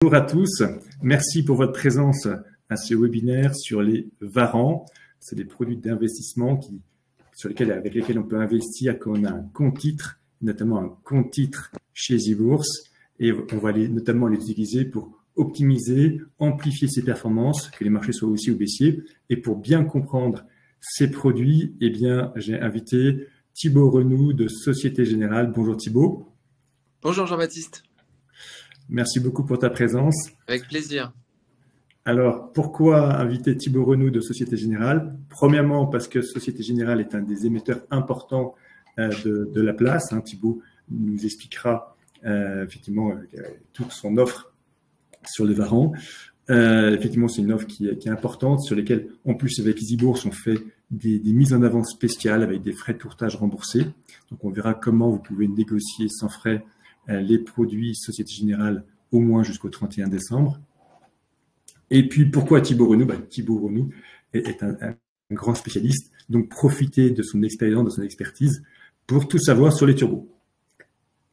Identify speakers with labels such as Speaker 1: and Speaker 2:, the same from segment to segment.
Speaker 1: Bonjour à tous, merci pour votre présence à ce webinaire sur les varans. C'est des produits d'investissement avec lesquels on peut investir quand on a un compte titre, notamment un compte titre chez eBourse. Et on va notamment les utiliser pour optimiser, amplifier ses performances, que les marchés soient haussiers ou baissiers. Et pour bien comprendre ces produits, eh bien, j'ai invité Thibaut Renoux de Société Générale. Bonjour Thibaut.
Speaker 2: Bonjour Jean-Baptiste.
Speaker 1: Merci beaucoup pour ta présence.
Speaker 2: Avec plaisir.
Speaker 1: Alors, pourquoi inviter Thibaut Renoux de Société Générale? Premièrement, parce que Société Générale est un des émetteurs importants de la place. Thibaut nous expliquera effectivement toute son offre sur les varans. Effectivement, c'est une offre qui est importante, sur lesquelles, en plus, avec eBourse, on fait des mises en avant spéciales avec des frais de courtage remboursés. Donc, on verra comment vous pouvez négocier sans frais les produits Société Générale au moins jusqu'au 31 décembre. Et puis, pourquoi Thibaut Renoux? Thibaut Renoux est un grand spécialiste, donc profitez de son expérience, de son expertise pour tout savoir sur les turbos.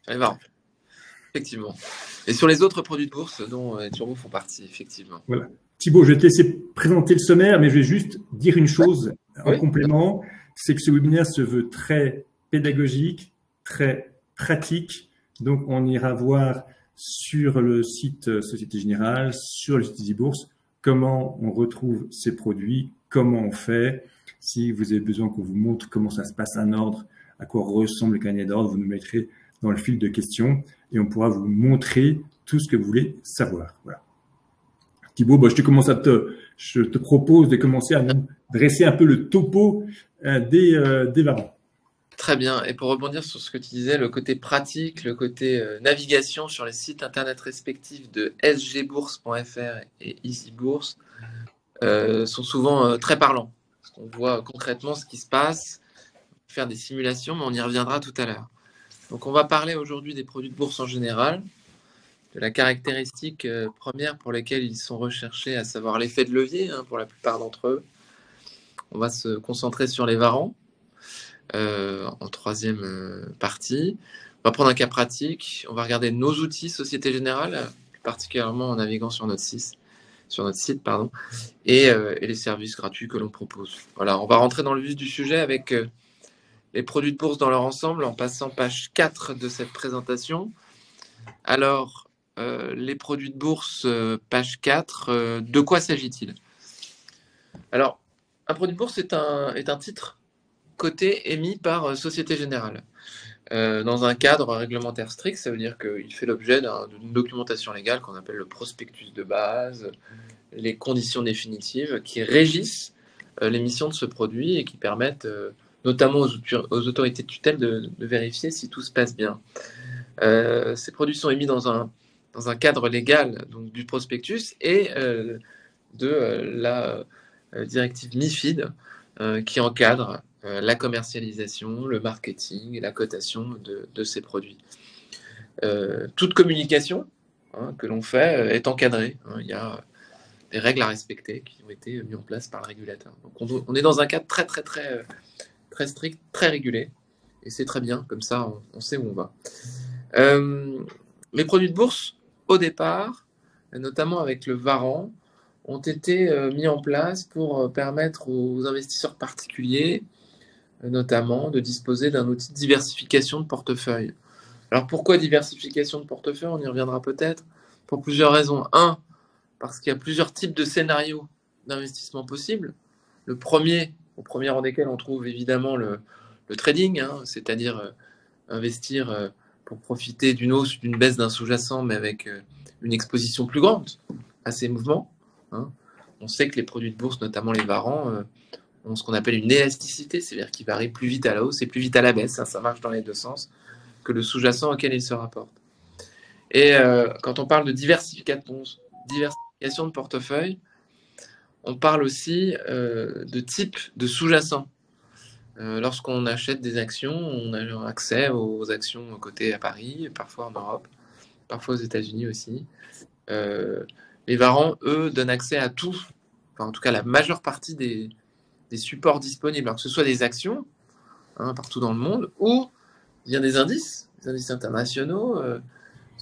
Speaker 2: Les varans, effectivement. Et sur les autres produits de bourse dont les turbos font partie, effectivement.
Speaker 1: Voilà. Thibaut, je vais te laisser présenter le sommaire, mais je vais juste dire une chose en complément, c'est que ce webinaire se veut très pédagogique, très pratique. Donc, on ira voir sur le site Société Générale, sur le site eBourse, comment on retrouve ces produits, comment on fait. Si vous avez besoin qu'on vous montre comment ça se passe en ordre, à quoi ressemble le carnet d'ordre, vous nous mettrez dans le fil de questions et on pourra vous montrer tout ce que vous voulez savoir. Voilà. Thibaut, je te propose de commencer à nous dresser un peu le topo des varans.
Speaker 2: Très bien. Et pour rebondir sur ce que tu disais, le côté pratique, le côté navigation sur les sites internet respectifs de sgbourse.fr et EasyBourse sont souvent très parlants. Parce qu'on voit concrètement ce qui se passe, faire des simulations, mais on y reviendra tout à l'heure. Donc on va parler aujourd'hui des produits de bourse en général, de la caractéristique première pour laquelle ils sont recherchés, à savoir l'effet de levier pour la plupart d'entre eux. On va se concentrer sur les varans. En troisième partie. On va prendre un cas pratique. On va regarder nos outils Société Générale, plus particulièrement en naviguant sur notre site, et les services gratuits que l'on propose. Voilà, on va rentrer dans le vif du sujet avec les produits de bourse dans leur ensemble en passant page 4 de cette présentation. Alors, les produits de bourse, page 4, de quoi s'agit-il? Alors, un produit de bourse est un titre coté émis par Société Générale. Dans un cadre réglementaire strict, ça veut dire qu'il fait l'objet d'une documentation légale qu'on appelle le prospectus de base, les conditions définitives qui régissent l'émission de ce produit et qui permettent notamment aux autorités de tutelle de vérifier si tout se passe bien. Ces produits sont émis dans un cadre légal donc, du prospectus et de la directive MIFID qui encadre la commercialisation, le marketing et la cotation de ces produits. Toute communication que l'on fait est encadrée. Il y a des règles à respecter qui ont été mises en place par le régulateur. Donc on est dans un cadre très strict, très régulé. Et c'est très bien, comme ça on sait où on va. Les produits de bourse, au départ, notamment avec le varan, ont été mis en place pour permettre aux investisseurs particuliers notamment de disposer d'un outil de diversification de portefeuille. Alors pourquoi diversification de portefeuille? On y reviendra peut-être pour plusieurs raisons. Un, parce qu'il y a plusieurs types de scénarios d'investissement possibles. Le premier, au premier rang desquels on trouve évidemment le trading, c'est-à-dire investir pour profiter d'une hausse, d'une baisse d'un sous-jacent, mais avec une exposition plus grande à ces mouvements. On sait que les produits de bourse, notamment les varans, ont ce qu'on appelle une élasticité, c'est-à-dire qu'ils varient plus vite à la hausse et plus vite à la baisse, ça marche dans les deux sens, que le sous-jacent auquel ils se rapportent. Et quand on parle de diversification de portefeuille, on parle aussi de type de sous-jacent. Lorsqu'on achète des actions, on a accès aux actions cotées à Paris, parfois en Europe, parfois aux États-Unis aussi. Les varans, eux, donnent accès à tout, enfin, en tout cas la majeure partie des supports disponibles, alors que ce soit des actions partout dans le monde, ou bien des indices internationaux,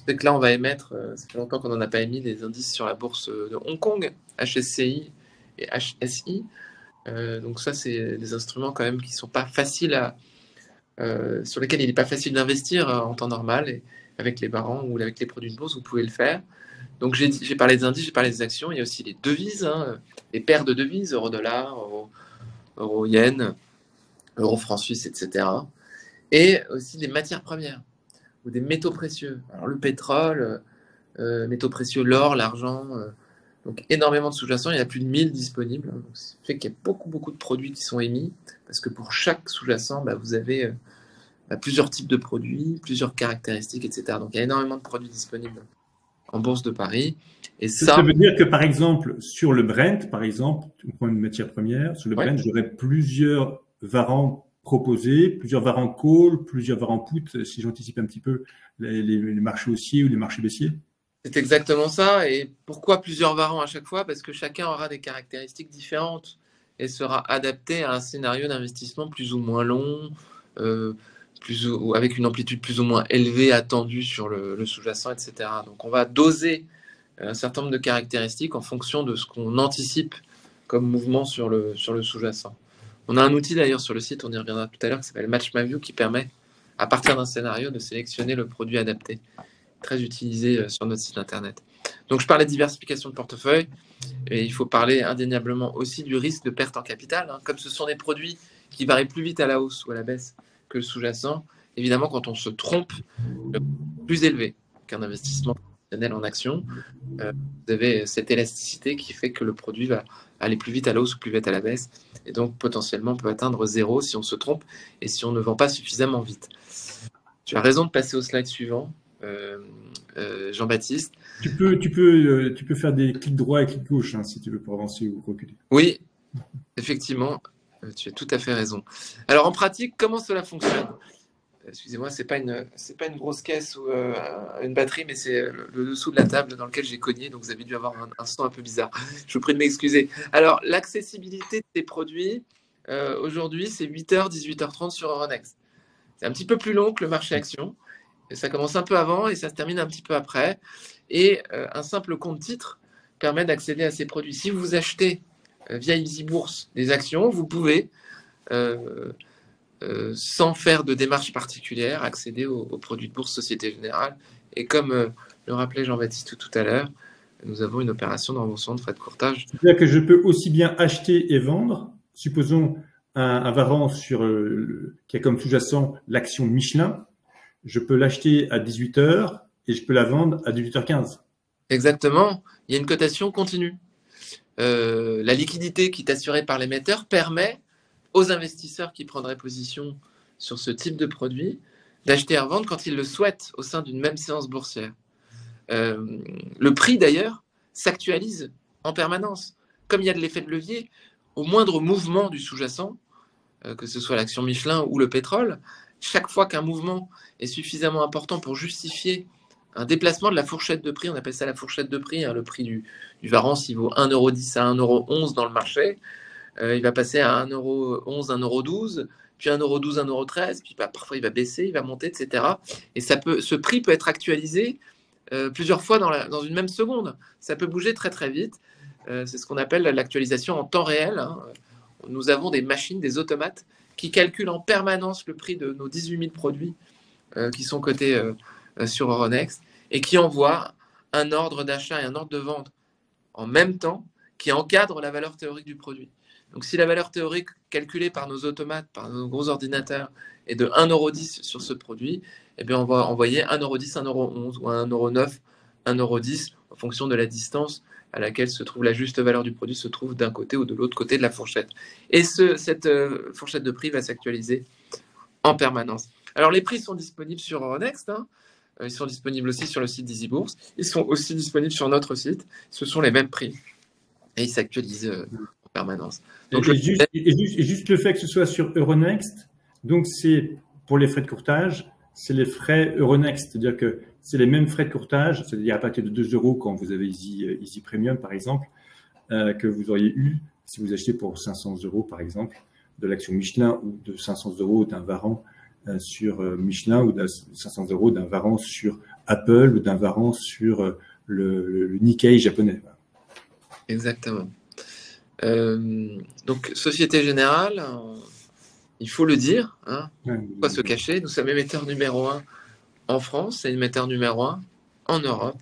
Speaker 2: c'est que là, on va émettre, ça fait longtemps qu'on n'en a pas émis, des indices sur la bourse de Hong Kong, HSCI et HSI. Donc ça, c'est des instruments quand même qui sont pas faciles sur lesquels il n'est pas facile d'investir en temps normal. Et avec les barans ou avec les produits de bourse, vous pouvez le faire. Donc j'ai parlé des indices, j'ai parlé des actions. Il y a aussi les devises, les paires de devises, euro-dollar, euro-yen, euro-franc suisse, etc. Et aussi des matières premières ou des métaux précieux. Alors le pétrole, métaux précieux, l'or, l'argent. Donc énormément de sous-jacents, il y en a plus de 1000 disponibles. Donc, ça fait qu'il y a beaucoup de produits qui sont émis, parce que pour chaque sous-jacent, vous avez plusieurs types de produits, plusieurs caractéristiques, etc. Donc il y a énormément de produits disponibles en bourse de Paris. Et
Speaker 1: ça veut dire que par exemple, sur le Brent, par exemple, on prend une matière première, sur le Brent, j'aurais plusieurs varants proposés, plusieurs varants call, plusieurs varants put, si j'anticipe un petit peu les marchés haussiers ou les marchés baissiers.
Speaker 2: C'est exactement ça. Et pourquoi plusieurs varants à chaque fois? Parce que chacun aura des caractéristiques différentes et sera adapté à un scénario d'investissement plus ou moins long, avec une amplitude plus ou moins élevée attendue sur le sous-jacent, etc. Donc on va doser un certain nombre de caractéristiques en fonction de ce qu'on anticipe comme mouvement sur le sous-jacent. On a un outil d'ailleurs sur le site, on y reviendra tout à l'heure, qui s'appelle MatchMaView, qui permet, à partir d'un scénario, de sélectionner le produit adapté. Très utilisé sur notre site internet. Donc je parlais de diversification de portefeuille, et il faut parler indéniablement aussi du risque de perte en capital. Comme ce sont des produits qui varient plus vite à la hausse ou à la baisse que le sous-jacent, évidemment quand on se trompe, plus élevé qu'un investissement traditionnel en action, vous avez cette élasticité qui fait que le produit va aller plus vite à la hausse ou plus vite à la baisse, et donc potentiellement peut atteindre 0 si on se trompe et si on ne vend pas suffisamment vite. Tu as raison de passer au slide suivant, Jean-Baptiste.
Speaker 1: Tu peux faire des clics droits et clics gauches si tu veux pour avancer ou reculer.
Speaker 2: Oui, effectivement, tu as tout à fait raison. Alors en pratique, comment cela fonctionne? Excusez-moi, c'est pas une grosse caisse ou une batterie, mais c'est le dessous de la table dans lequel j'ai cogné, donc vous avez dû avoir un son un peu bizarre. Je vous prie de m'excuser. Alors, l'accessibilité de ces produits, aujourd'hui, c'est 8h, 18h30 sur Euronext. C'est un petit peu plus long que le marché action. Et ça commence un peu avant et ça se termine un petit peu après. Et un simple compte titre permet d'accéder à ces produits. Si vous achetez via EasyBourse des actions, vous pouvez sans faire de démarche particulière, accéder aux produits de bourse Société Générale. Et comme le rappelait Jean-Baptiste tout à l'heure, nous avons une opération de remboursement de frais de courtage.
Speaker 1: C'est-à-dire que je peux aussi bien acheter et vendre. Supposons un varant qui a comme sous-jacent l'action Michelin. Je peux l'acheter à 18h et je peux la vendre à 18h15.
Speaker 2: Exactement. Il y a une cotation continue. La liquidité qui est assurée par l'émetteur permet aux investisseurs qui prendraient position sur ce type de produit d'acheter et revendre quand ils le souhaitent au sein d'une même séance boursière. Le prix d'ailleurs s'actualise en permanence. Comme il y a de l'effet de levier, au moindre mouvement du sous-jacent, que ce soit l'action Michelin ou le pétrole, chaque fois qu'un mouvement est suffisamment important pour justifier un déplacement de la fourchette de prix, on appelle ça la fourchette de prix, le prix du varant, s'il vaut 1,10 € à 1,11 € dans le marché, il va passer à 1,11 €, 1,12 €, puis 1,12 €, 1,13 €, puis parfois il va baisser, il va monter, etc. Et ce prix peut être actualisé plusieurs fois dans une même seconde. Ça peut bouger très très vite. C'est ce qu'on appelle l'actualisation en temps réel. Nous avons des machines, des automates, qui calculent en permanence le prix de nos 18 000 produits qui sont cotés sur Euronext et qui envoient un ordre d'achat et un ordre de vente en même temps qui encadre la valeur théorique du produit. Donc si la valeur théorique calculée par nos automates, par nos gros ordinateurs est de 1,10 € sur ce produit, eh bien on va envoyer 1,10 €, 1,11 € ou 1,09 €, 1,10 € en fonction de la distance à laquelle se trouve la juste valeur du produit, se trouve d'un côté ou de l'autre côté de la fourchette. Et cette fourchette de prix va s'actualiser en permanence. Alors les prix sont disponibles sur Euronext, ils sont disponibles aussi sur le site d'EasyBourse, ils sont aussi disponibles sur notre site, ce sont les mêmes prix et ils s'actualisent en permanence.
Speaker 1: Donc, juste le fait que ce soit sur Euronext, donc c'est pour les frais de courtage, c'est les frais Euronext, c'est-à-dire que c'est les mêmes frais de courtage, c'est-à-dire à partir de 2 € quand vous avez Easy Premium par exemple, que vous auriez eu si vous achetez pour 500 € par exemple de l'action Michelin ou de 500 € d'un varant sur Michelin ou de 500 € d'un varant sur Apple ou d'un varant sur le Nikkei japonais.
Speaker 2: Exactement. Donc, Société Générale, il faut le dire, hein, pas se cacher, nous sommes émetteur numéro 1 en France et émetteur numéro 1 en Europe.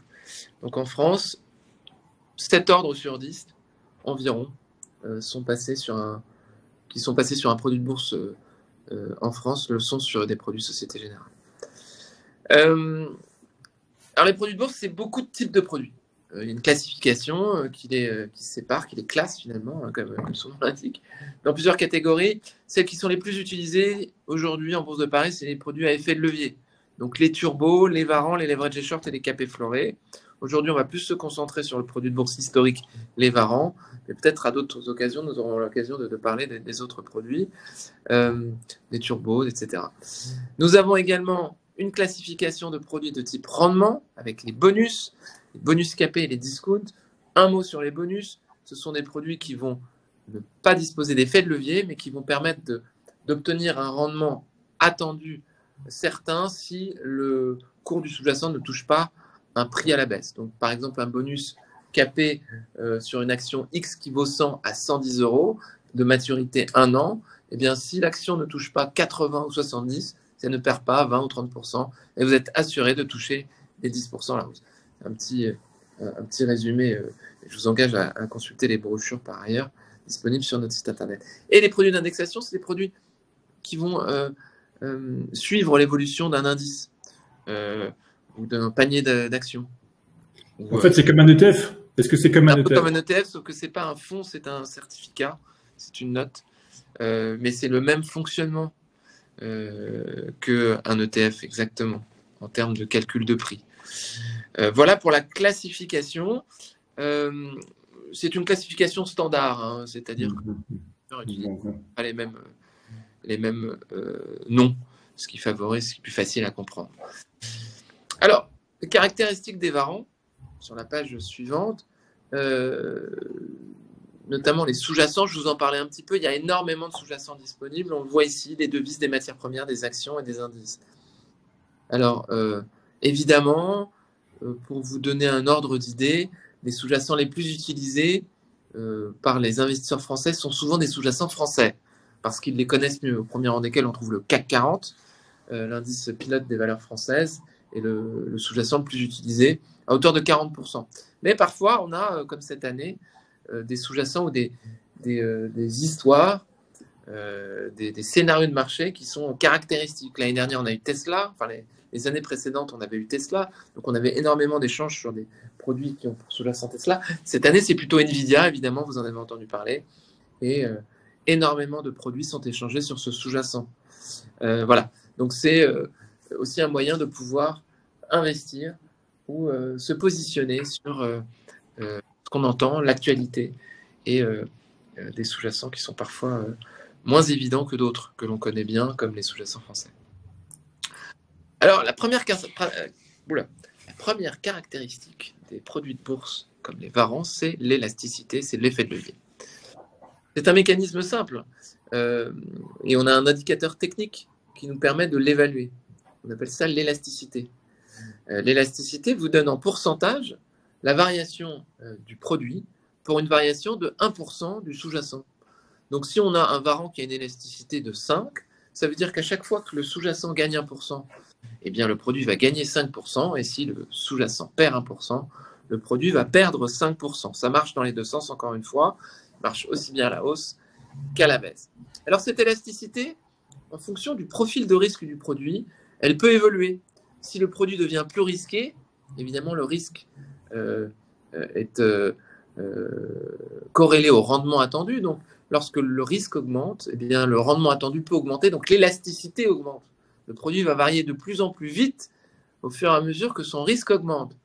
Speaker 2: Donc en France, 7 ordres sur 10 environ sont passés sur un produit de bourse en France, le sont sur des produits Société Générale. Alors les produits de bourse, c'est beaucoup de types de produits. Il y a une classification qui sépare, qui les classe finalement, hein, comme son nom l'indique, dans plusieurs catégories. Celles qui sont les plus utilisées aujourd'hui en Bourse de Paris, c'est les produits à effet de levier. Donc les turbos, les varants, les leverage short et les capés florés. Aujourd'hui, on va plus se concentrer sur le produit de bourse historique, les varants, mais peut-être à d'autres occasions, nous aurons l'occasion de parler des autres produits, des turbos, etc. Nous avons également une classification de produits de type rendement, avec les bonus capés et les discounts. Un mot sur les bonus, ce sont des produits qui vont ne pas disposer d'effet de levier, mais qui vont permettre d'obtenir un rendement attendu certain si le cours du sous-jacent ne touche pas un prix à la baisse. Donc, par exemple, un bonus capé sur une action X qui vaut 100 à 110 euros, de maturité 1 an, eh bien, si l'action ne touche pas 80 ou 70, ça ne perd pas 20 ou 30%, et vous êtes assuré de toucher les 10% à la hausse. Un petit résumé, je vous engage à consulter les brochures par ailleurs, disponibles sur notre site internet. Et les produits d'indexation, c'est des produits qui vont suivre l'évolution d'un indice ou d'un panier d'actions.
Speaker 1: En fait, c'est comme un ETF. Est-ce que c'est comme un ETF?
Speaker 2: Comme un ETF, sauf que ce n'est pas un fonds, c'est un certificat, c'est une note, mais c'est le même fonctionnement qu'un ETF, exactement, en termes de calcul de prix. Voilà pour la classification. C'est une classification standard, hein, c'est-à-dire qu'on n'utilise pas les mêmes noms, ce qui favorise, ce qui est plus facile à comprendre. Alors, les caractéristiques des varants, sur la page suivante, notamment les sous-jacents, je vous en parlais un petit peu, il y a énormément de sous-jacents disponibles, on le voit ici, des devises, des matières premières, des actions et des indices. Alors, évidemment, pour vous donner un ordre d'idée, les sous-jacents les plus utilisés par les investisseurs français sont souvent des sous-jacents français, parce qu'ils les connaissent mieux, au premier rang desquels on trouve le CAC 40, l'indice pilote des valeurs françaises, et le sous-jacent le plus utilisé, à hauteur de 40%. Mais parfois, on a, comme cette année, des sous-jacents ou des histoires, des scénarios de marché qui sont caractéristiques. L'année dernière, on a eu Tesla, enfin les années précédentes, on avait eu Tesla, donc on avait énormément d'échanges sur des produits qui ont pour sous-jacent Tesla. Cette année, c'est plutôt Nvidia, évidemment, vous en avez entendu parler, et énormément de produits sont échangés sur ce sous-jacent. Voilà, donc c'est aussi un moyen de pouvoir investir ou se positionner sur ce qu'on entend, l'actualité, et des sous-jacents qui sont parfois moins évidents que d'autres, que l'on connaît bien, comme les sous-jacents français. Alors, la première caractéristique des produits de bourse, comme les varants, c'est l'élasticité, c'est l'effet de levier. C'est un mécanisme simple, et on a un indicateur technique qui nous permet de l'évaluer. On appelle ça l'élasticité. L'élasticité vous donne en pourcentage la variation du produit pour une variation de 1% du sous-jacent. Donc, si on a un varant qui a une élasticité de 5, ça veut dire qu'à chaque fois que le sous-jacent gagne 1%, eh bien, le produit va gagner 5%, et si le sous-jacent perd 1%, le produit va perdre 5%. Ça marche dans les deux sens, encore une fois, marche aussi bien à la hausse qu'à la baisse. Alors, cette élasticité, en fonction du profil de risque du produit, elle peut évoluer. Si le produit devient plus risqué, évidemment, le risque est corrélé au rendement attendu. Donc, lorsque le risque augmente, eh bien, le rendement attendu peut augmenter, donc l'élasticité augmente. Le produit va varier de plus en plus vite au fur et à mesure que son risque augmente.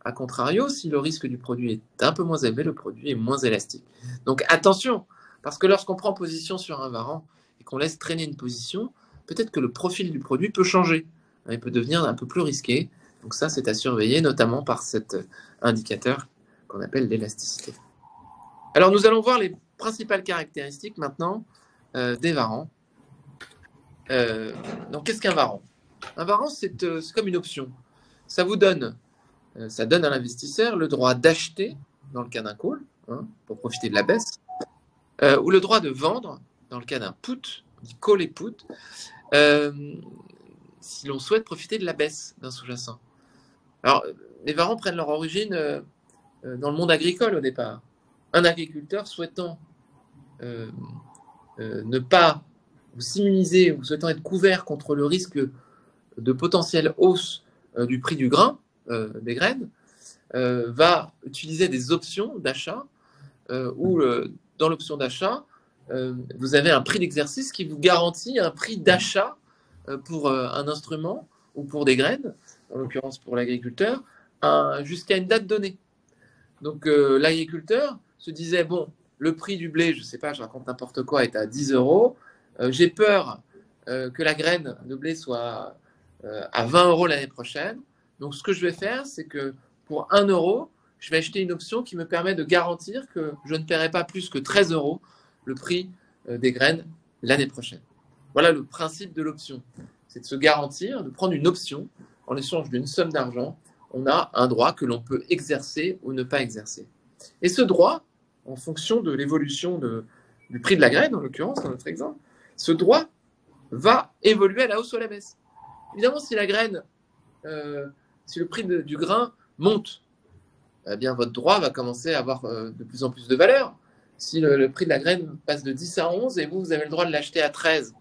Speaker 2: A contrario, si le risque du produit est un peu moins élevé, le produit est moins élastique. Donc attention, parce que lorsqu'on prend position sur un varant et qu'on laisse traîner une position, peut-être que le profil du produit peut changer. Il peut devenir un peu plus risqué. Donc ça, c'est à surveiller, notamment par cet indicateur qu'on appelle l'élasticité. Alors, nous allons voir les principales caractéristiques maintenant des varants. Donc, qu'est-ce qu'un varant? Un varant, c'est comme une option. ça donne à l'investisseur le droit d'acheter dans le cas d'un call, hein, pour profiter de la baisse, ou le droit de vendre dans le cas d'un put, on dit call et put, si l'on souhaite profiter de la baisse d'un sous-jacent. Alors, les varants prennent leur origine dans le monde agricole au départ. Un agriculteur souhaitant ne pas s'immuniser ou souhaitant être couvert contre le risque de potentielle hausse du prix du grain, des graines, va utiliser des options d'achat où dans l'option d'achat, vous avez un prix d'exercice qui vous garantit un prix d'achat pour un instrument ou pour des graines, en l'occurrence pour l'agriculteur, jusqu'à une date donnée. Donc l'agriculteur se disait, bon, le prix du blé, je ne sais pas, je raconte n'importe quoi, est à 10 €. J'ai peur que la graine de blé soit à 20 € l'année prochaine. Donc ce que je vais faire, c'est que pour 1 €, je vais acheter une option qui me permet de garantir que je ne paierai pas plus que 13 € le prix des graines l'année prochaine. Voilà le principe de l'option. C'est de se garantir, de prendre une option en échange d'une somme d'argent. On a un droit que l'on peut exercer ou ne pas exercer. Et ce droit, en fonction de l'évolution du prix de la graine, en l'occurrence, dans notre exemple, ce droit va évoluer à la hausse ou à la baisse. Évidemment, si la graine, si le prix du grain monte, eh bien, votre droit va commencer à avoir de plus en plus de valeur. Si le prix de la graine passe de 10 à 11 et vous avez le droit de l'acheter à 13,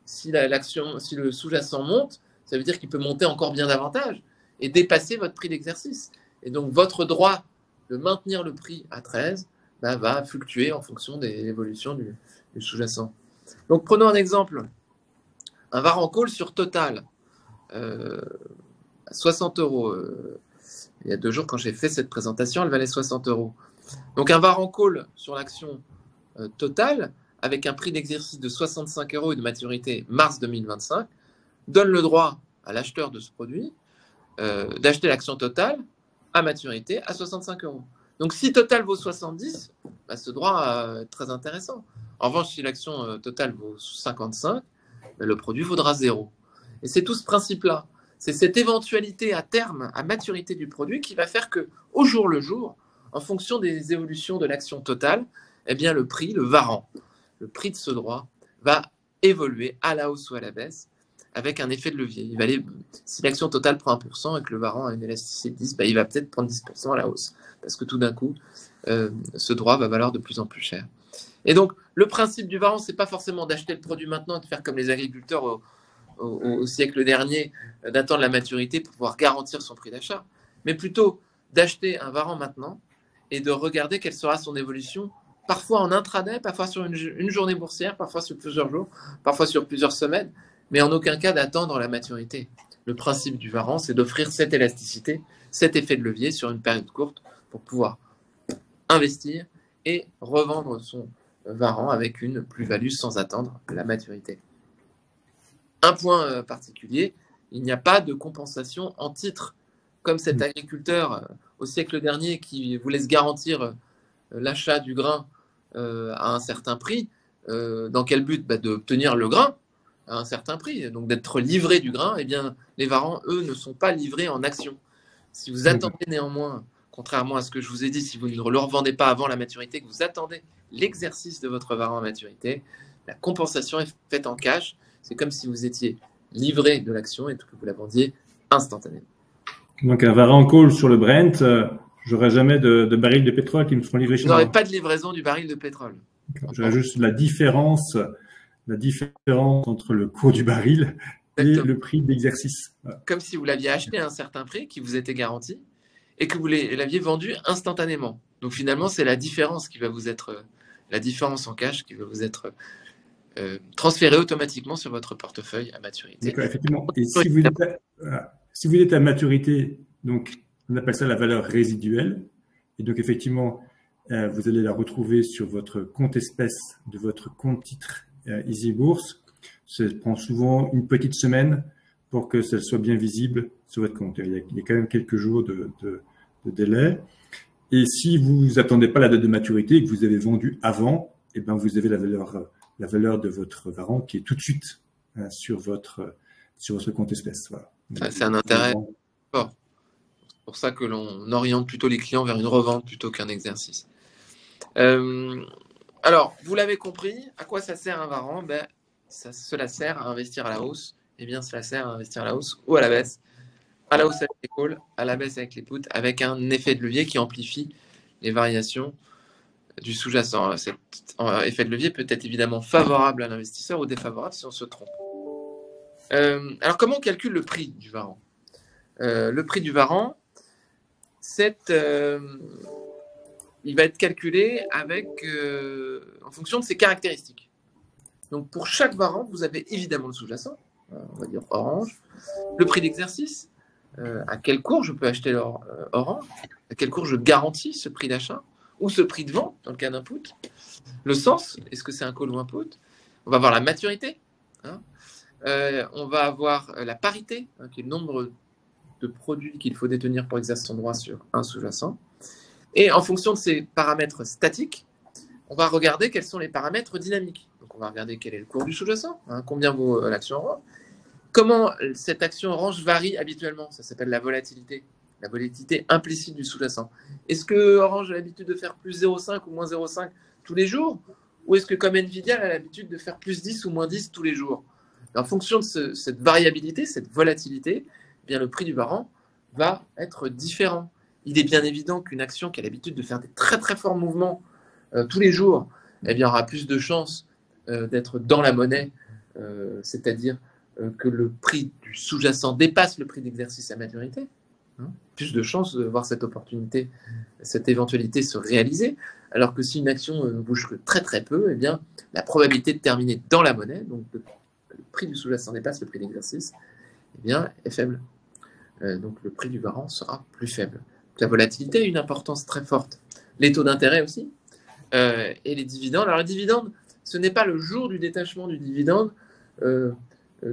Speaker 2: si le sous-jacent monte, ça veut dire qu'il peut monter encore bien davantage et dépasser votre prix d'exercice. Et donc, votre droit de maintenir le prix à 13 va fluctuer en fonction de l'évolution du sous-jacent. Donc, prenons un exemple. Un varan call sur Total, à 60 €. Il y a 2 jours, quand j'ai fait cette présentation, elle valait 60 €. Donc, un varan call sur l'action Total, avec un prix d'exercice de 65 € et de maturité mars 2025, donne le droit à l'acheteur de ce produit d'acheter l'action Total à maturité à 65 €. Donc, si Total vaut 70, ce droit est très intéressant. En revanche, si l'action Total vaut 55, le produit vaudra 0. Et c'est tout ce principe-là. C'est cette éventualité à terme, à maturité du produit, qui va faire qu'au jour le jour, en fonction des évolutions de l'action Total, eh bien, le prix, le varan, le prix de ce droit va évoluer à la hausse ou à la baisse avec un effet de levier. Il va aller, si l'action Total prend 1% et que le varan a une élasticité de 10, il va peut-être prendre 10% à la hausse parce que tout d'un coup, ce droit va valoir de plus en plus cher. Et donc, le principe du varan, ce n'est pas forcément d'acheter le produit maintenant et de faire comme les agriculteurs au siècle dernier, d'attendre la maturité pour pouvoir garantir son prix d'achat, mais plutôt d'acheter un varan maintenant et de regarder quelle sera son évolution, parfois en intraday, parfois sur une journée boursière, parfois sur plusieurs jours, parfois sur plusieurs semaines, mais en aucun cas d'attendre la maturité. Le principe du varan, c'est d'offrir cette élasticité, cet effet de levier sur une période courte pour pouvoir investir et revendre son varan avec une plus-value sans attendre la maturité. Un point particulier, il n'y a pas de compensation en titre, comme cet agriculteur au siècle dernier qui vous laisse garantir l'achat du grain à un certain prix. Dans quel but? D'obtenir le grain à un certain prix, donc d'être livré du grain. Eh bien, les varans, eux, ne sont pas livrés en action. Si vous attendez néanmoins, contrairement à ce que je vous ai dit, si vous ne le revendez pas avant la maturité, que vous attendez l'exercice de votre varan à maturité, la compensation est faite en cash. C'est comme si vous étiez livré de l'action et que vous la vendiez instantanément.
Speaker 1: Donc, un varan call sur le Brent, j'aurai jamais de barils de pétrole qui me seront livrés chez moi.
Speaker 2: Vous n'aurez pas de livraison du baril de pétrole.
Speaker 1: J'aurai juste la différence entre le cours du baril et le prix d'exercice.
Speaker 2: Voilà. Comme si vous l'aviez acheté à un certain prix qui vous était garanti et que vous l'aviez vendu instantanément. Donc finalement, c'est la différence qui va vous être, la différence en cash qui va vous être transférée automatiquement sur votre portefeuille à maturité.
Speaker 1: D'accord, effectivement. Et si vous êtes à maturité, donc on appelle ça la valeur résiduelle. Et donc effectivement, vous allez la retrouver sur votre compte espèce de votre compte titre Easy Bourse. Ça prend souvent une petite semaine pour que ça soit bien visible sur votre compte. Il y a quand même quelques jours de délai. Et si vous attendez pas la date de maturité et que vous avez vendu avant, eh ben vous avez la valeur de votre varan qui est tout de suite sur votre compte espèce. Voilà.
Speaker 2: C'est un intérêt fort. pour ça que l'on oriente plutôt les clients vers une revente plutôt qu'un exercice. Alors, vous l'avez compris, à quoi ça sert un varant? Cela sert à investir à la hausse. Eh bien, cela sert à investir à la hausse ou à la baisse. À la hausse avec les calls, à la baisse avec les puts, avec un effet de levier qui amplifie les variations du sous-jacent. Cet effet de levier peut être évidemment favorable à l'investisseur ou défavorable si on se trompe. Alors, comment on calcule le prix du varant? Le prix du varant, il va être calculé en fonction de ses caractéristiques. Donc, pour chaque varant, vous avez évidemment le sous-jacent, on va dire orange, le prix d'exercice, à quel cours je peux acheter orange, à quel cours je garantis ce prix d'achat, ou ce prix de vente, dans le cas d'un put, le sens, est-ce que c'est un call ou un put, on va avoir la maturité, on va avoir la parité, qui est le nombre de produits qu'il faut détenir pour exercer son droit sur un sous-jacent. Et en fonction de ces paramètres statiques, on va regarder quels sont les paramètres dynamiques. Donc, on va regarder quel est le cours du sous-jacent, combien vaut l'action orange, comment cette action orange varie habituellement, ça s'appelle la volatilité implicite du sous-jacent. Est-ce que Orange a l'habitude de faire plus 0,5 ou moins 0,5 tous les jours, ou est-ce que comme Nvidia, elle a l'habitude de faire plus 10 ou moins 10 tous les jours? En fonction de cette variabilité, cette volatilité, eh bien, le prix du varant va être différent. Il est bien évident qu'une action qui a l'habitude de faire des très très forts mouvements tous les jours, eh bien, aura plus de chances d'être dans la monnaie, c'est-à-dire que le prix du sous-jacent dépasse le prix d'exercice à maturité. Plus de chances de voir cette opportunité, cette éventualité se réaliser, alors que si une action ne bouge que très très peu, eh bien, la probabilité de terminer dans la monnaie, donc le prix du sous-jacent dépasse le prix d'exercice, eh bien, est faible. Donc le prix du varant sera plus faible. La volatilité a une importance très forte. Les taux d'intérêt aussi. Et les dividendes. Alors les dividendes, ce n'est pas le jour du détachement du dividende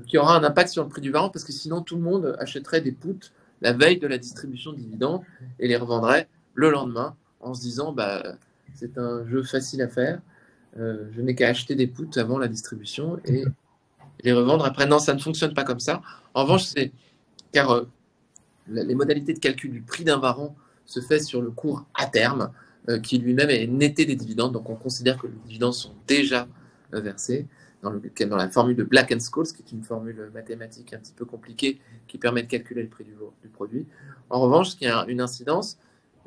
Speaker 2: qui aura un impact sur le prix du varant, parce que sinon tout le monde achèterait des puts la veille de la distribution de dividendes et les revendrait le lendemain en se disant c'est un jeu facile à faire, je n'ai qu'à acheter des puts avant la distribution et les revendre après. Non, ça ne fonctionne pas comme ça. En revanche, car les modalités de calcul du prix d'un varant se fait sur le cours à terme qui lui-même est netté des dividendes. Donc on considère que les dividendes sont déjà versés dans la formule de Black and Scholes, qui est une formule mathématique un petit peu compliquée qui permet de calculer le prix du produit. En revanche, ce qui a une incidence,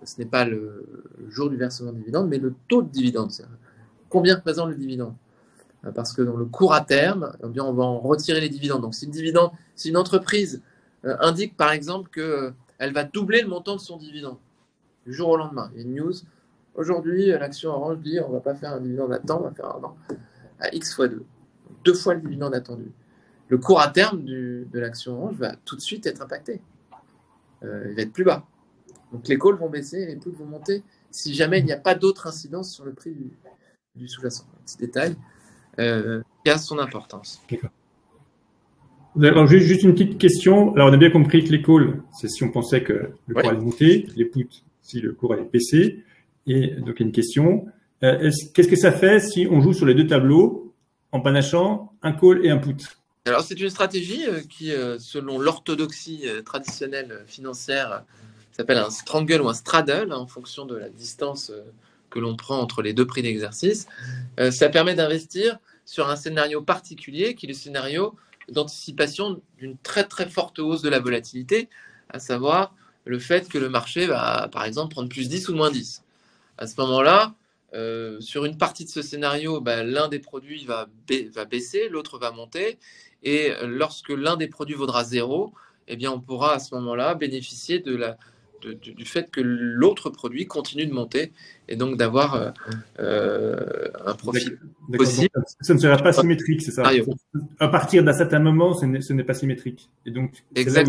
Speaker 2: ce n'est pas le jour du versement de dividende, mais le taux de dividende. Combien représente le dividende? Parce que dans le cours à terme, eh bien, on va en retirer les dividendes. Donc si une entreprise indique par exemple qu'elle va doubler le montant de son dividende du jour au lendemain, il y a une news, aujourd'hui l'action Orange dit on ne va pas faire un dividende à temps, on va faire un an à X fois 2. 2 fois le dividende attendu. Le cours à terme de l'action Orange va tout de suite être impacté. Il va être plus bas. Donc les calls vont baisser et les puts vont monter si jamais il n'y a pas d'autre incidence sur le prix du sous-jacent. Un petit détail qui a son importance.
Speaker 1: Alors, juste une petite question. Alors, on a bien compris que les calls, c'est si on pensait que le cours allait monter, les puts, si le cours allait baisser. Et donc, il y a une question. Qu'est-ce que ça fait si on joue sur les deux tableaux en panachant un call et un put?
Speaker 2: Alors, c'est une stratégie qui, selon l'orthodoxie traditionnelle financière, s'appelle un strangle ou un straddle, en fonction de la distance que l'on prend entre les deux prix d'exercice. Ça permet d'investir sur un scénario particulier, qui est le scénario d'anticipation d'une très très forte hausse de la volatilité, à savoir le fait que le marché va, par exemple, prendre plus 10 ou moins 10. À ce moment-là, sur une partie de ce scénario, l'un des produits va baisser, l'autre va monter. Et lorsque l'un des produits vaudra 0, eh bien, on pourra à ce moment-là bénéficier du fait que l'autre produit continue de monter et donc d'avoir un profit possible.
Speaker 1: Donc, ça ne sera pas symétrique, c'est ça? À partir d'un certain moment, ce n'est pas symétrique. Et donc, c'est là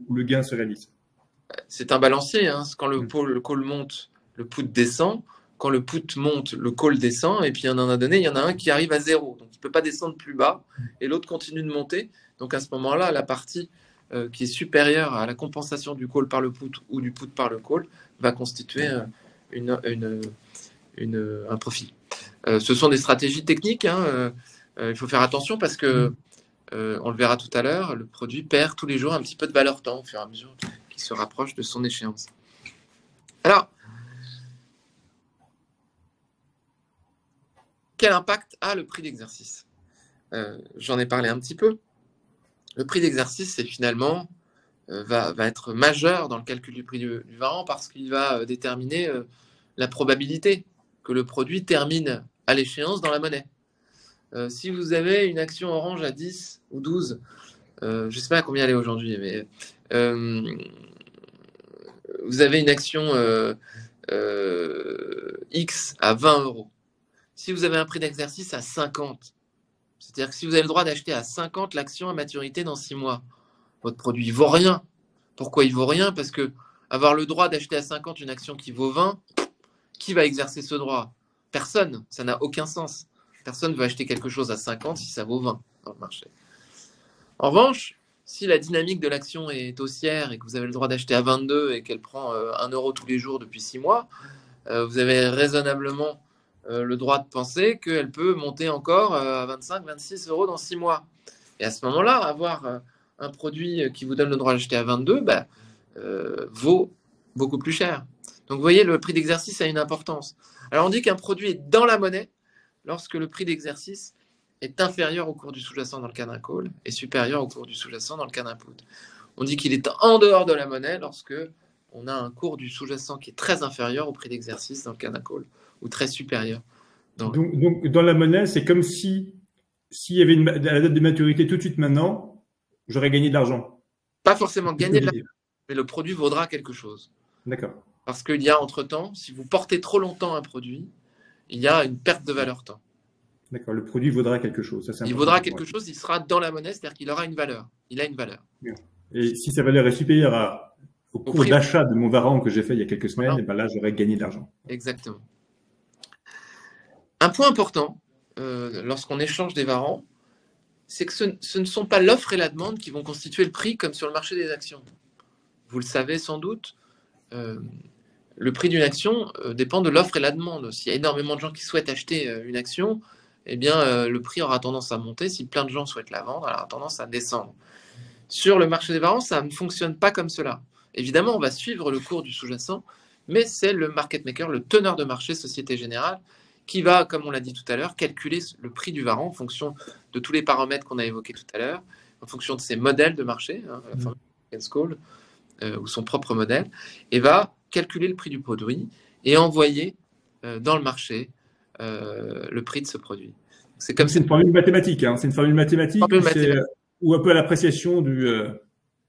Speaker 1: où le gain se réalise.
Speaker 2: C'est un balancier. Quand le call monte, le put descend. Quand le put monte, le call descend, et puis à un moment donné, il y en a un qui arrive à 0. Donc, il ne peut pas descendre plus bas, et l'autre continue de monter. Donc, à ce moment-là, la partie qui est supérieure à la compensation du call par le put ou du put par le call va constituer un profit. Ce sont des stratégies techniques. Il faut faire attention parce que, on le verra tout à l'heure, le produit perd tous les jours un petit peu de valeur temps au fur et à mesure qui se rapproche de son échéance. Alors, quel impact a le prix d'exercice? J'en ai parlé un petit peu. Le prix d'exercice, c'est finalement va être majeur dans le calcul du prix du varan parce qu'il va déterminer la probabilité que le produit termine à l'échéance dans la monnaie. Si vous avez une action Orange à 10 ou 12, je ne sais pas à combien elle est aujourd'hui, mais vous avez une action X à 20 euros. Si vous avez un prix d'exercice à 50, c'est-à-dire que si vous avez le droit d'acheter à 50 l'action à maturité dans 6 mois, votre produit ne vaut rien. Pourquoi il ne vaut rien? Parce que avoir le droit d'acheter à 50 une action qui vaut 20, qui va exercer ce droit? Personne. Ça n'a aucun sens. Personne ne veut acheter quelque chose à 50 si ça vaut 20 dans le marché. En revanche, si la dynamique de l'action est haussière et que vous avez le droit d'acheter à 22 et qu'elle prend 1 euro tous les jours depuis 6 mois, vous avez raisonnablement le droit de penser qu'elle peut monter encore à 25, 26 euros dans 6 mois. Et à ce moment-là, avoir un produit qui vous donne le droit d'acheter à 22 vaut beaucoup plus cher. Donc vous voyez, le prix d'exercice a une importance. Alors on dit qu'un produit est dans la monnaie lorsque le prix d'exercice est inférieur au cours du sous-jacent dans le cas d'un call et supérieur au cours du sous-jacent dans le cas d'un put. On dit qu'il est en dehors de la monnaie lorsque on a un cours du sous-jacent qui est très inférieur au prix d'exercice dans le cas d'un call ou très supérieur.
Speaker 1: Donc dans la monnaie, c'est comme s'il y avait la date de maturité tout de suite maintenant, j'aurais gagné de l'argent.
Speaker 2: Pas forcément gagner de l'argent, mais le produit vaudra quelque chose.
Speaker 1: D'accord.
Speaker 2: Parce qu'il y a entre-temps, si vous portez trop longtemps un produit, il y a une perte de valeur temps.
Speaker 1: D'accord, le produit vaudra quelque chose. Ça,
Speaker 2: il vaudra quelque chose, il sera dans la monnaie, c'est-à-dire qu'il aura une valeur. Il a une valeur.
Speaker 1: Et si sa valeur est supérieure au cours d'achat de mon varan que j'ai fait il y a quelques semaines, et ben là, j'aurais gagné de l'argent.
Speaker 2: Exactement. Un point important, lorsqu'on échange des varans, c'est que ce ne sont pas l'offre et la demande qui vont constituer le prix comme sur le marché des actions. Vous le savez sans doute, le prix d'une action dépend de l'offre et la demande. S'il y a énormément de gens qui souhaitent acheter une action, eh bien, le prix aura tendance à monter. Si plein de gens souhaitent la vendre, elle aura tendance à descendre. Sur le marché des varans, ça ne fonctionne pas comme cela. Évidemment, on va suivre le cours du sous-jacent, mais c'est le market maker, le teneur de marché Société Générale, qui va, comme on l'a dit tout à l'heure, calculer le prix du varan en fonction de tous les paramètres qu'on a évoqués tout à l'heure, en fonction de ses modèles de marché, la formule Call, ou son propre modèle, et va calculer le prix du produit et envoyer dans le marché le prix de ce produit.
Speaker 1: C'est une formule mathématique, hein. C'est une formule mathématique ou un peu à l'appréciation du...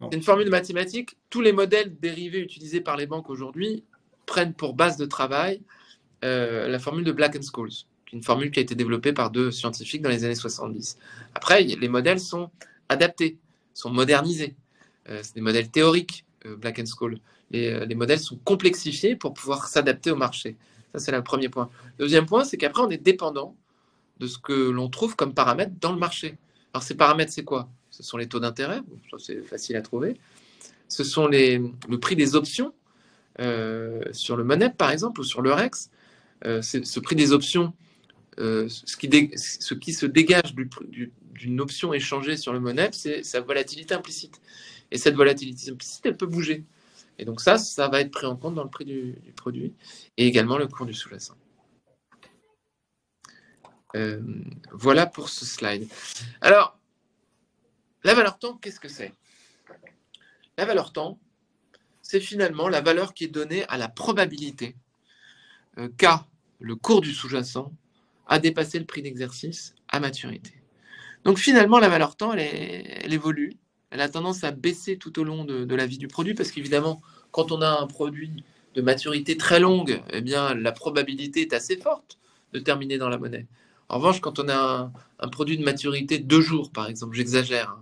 Speaker 2: C'est une formule mathématique. Tous les modèles dérivés utilisés par les banques aujourd'hui prennent pour base de travail la formule de Black & Scholes, une formule qui a été développée par 2 scientifiques dans les années 70. Après, les modèles sont adaptés, sont modernisés. C'est des modèles théoriques, Black & Scholes. Les modèles sont complexifiés pour pouvoir s'adapter au marché. Ça, c'est le premier point. Le deuxième point, c'est qu'après, on est dépendant de ce que l'on trouve comme paramètres dans le marché. Alors, ces paramètres, c'est quoi? Ce sont les taux d'intérêt, ça c'est facile à trouver. Ce sont le prix des options sur le Monep, par exemple, ou sur le Rex. Ce prix des options, ce qui se dégage d'une option échangée sur le Monep, c'est sa volatilité implicite. Et cette volatilité implicite, elle peut bouger. Et donc ça va être pris en compte dans le prix du produit et également le cours du sous-jacent. Voilà pour ce slide. Alors, la valeur temps, qu'est-ce que c'est? La valeur temps, c'est finalement la valeur qui est donnée à la probabilité qu'a le cours du sous-jacent à dépasser le prix d'exercice à maturité. Donc finalement, la valeur temps, elle évolue. Elle a tendance à baisser tout au long de la vie du produit parce qu'évidemment, quand on a un produit de maturité très longue, eh bien, la probabilité est assez forte de terminer dans la monnaie. En revanche, quand on a un produit de maturité 2 jours, par exemple, j'exagère,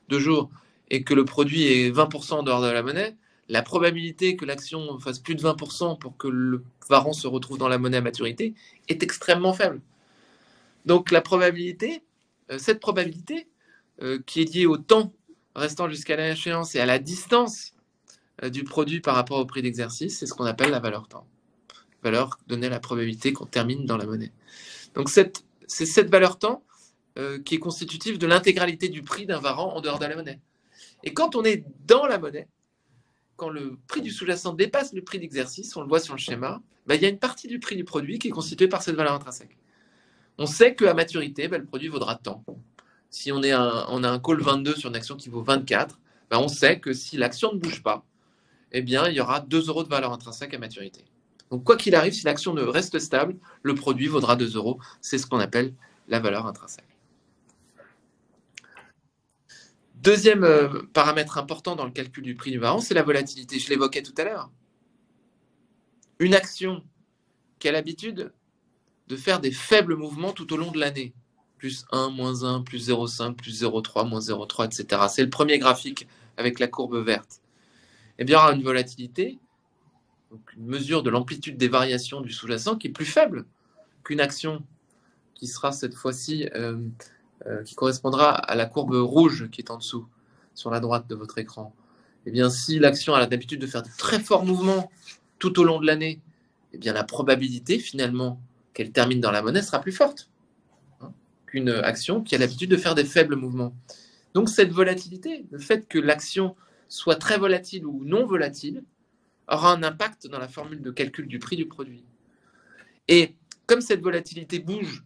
Speaker 2: 2 jours, et que le produit est 20% en dehors de la monnaie, la probabilité que l'action fasse plus de 20% pour que le varan se retrouve dans la monnaie à maturité est extrêmement faible. Donc la probabilité, cette probabilité qui est liée au temps restant jusqu'à l'échéance et à la distance du produit par rapport au prix d'exercice, c'est ce qu'on appelle la valeur temps. Valeur donnée à la probabilité qu'on termine dans la monnaie. Donc c'est cette valeur temps qui est constitutive de l'intégralité du prix d'un varan en dehors de la monnaie. Et quand on est dans la monnaie, quand le prix du sous-jacent dépasse le prix d'exercice, on le voit sur le schéma, il y a une partie du prix du produit qui est constituée par cette valeur intrinsèque. On sait qu'à maturité, le produit vaudra tant. Si on a un call 22 sur une action qui vaut 24, on sait que si l'action ne bouge pas, il y aura 2 € de valeur intrinsèque à maturité. Donc, quoi qu'il arrive, si l'action ne reste stable, le produit vaudra 2 €. C'est ce qu'on appelle la valeur intrinsèque. Deuxième paramètre important dans le calcul du prix du varant, c'est la volatilité. Je l'évoquais tout à l'heure. Une action qui a l'habitude de faire des faibles mouvements tout au long de l'année. Plus 1, moins 1, plus 0,5, plus 0,3, moins 0,3, etc. C'est le premier graphique avec la courbe verte. Il y aura une volatilité, donc une mesure de l'amplitude des variations du sous-jacent qui est plus faible qu'une action qui sera cette fois-ci, qui correspondra à la courbe rouge qui est en dessous, sur la droite de votre écran. Si l'action a l'habitude de faire de très forts mouvements tout au long de l'année, la probabilité finalement qu'elle termine dans la monnaie sera plus forte qu'une action qui a l'habitude de faire des faibles mouvements. Donc cette volatilité, le fait que l'action soit très volatile ou non volatile, aura un impact dans la formule de calcul du prix du produit. Et comme cette volatilité bouge,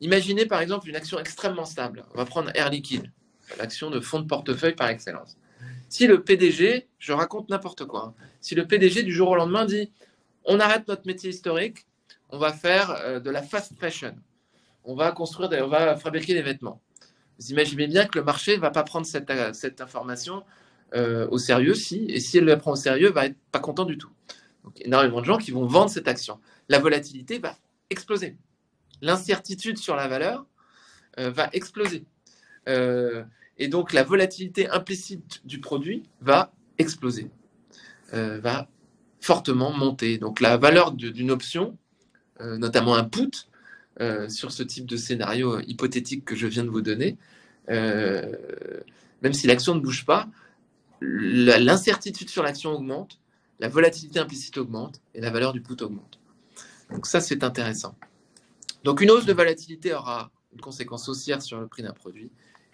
Speaker 2: imaginez par exemple une action extrêmement stable. On va prendre Air Liquide, l'action de fonds de portefeuille par excellence. Si le PDG, je raconte n'importe quoi, si le PDG du jour au lendemain dit « on arrête notre métier historique, on va faire de la fast fashion, on va fabriquer des vêtements ». Vous imaginez bien que le marché ne va pas prendre cette information au sérieux, et si elle la prend au sérieux, va être pas content du tout. Donc, énormément de gens qui vont vendre cette action. La volatilité va exploser. L'incertitude sur la valeur va exploser. Et donc, la volatilité implicite du produit va exploser, va fortement monter. Donc, la valeur d'une option, notamment un put, sur ce type de scénario hypothétique que je viens de vous donner, même si l'action ne bouge pas, l'incertitude sur l'action augmente, la volatilité implicite augmente et la valeur du put augmente. Donc ça, c'est intéressant. Donc une hausse de volatilité aura une conséquence haussière sur le prix d'un produit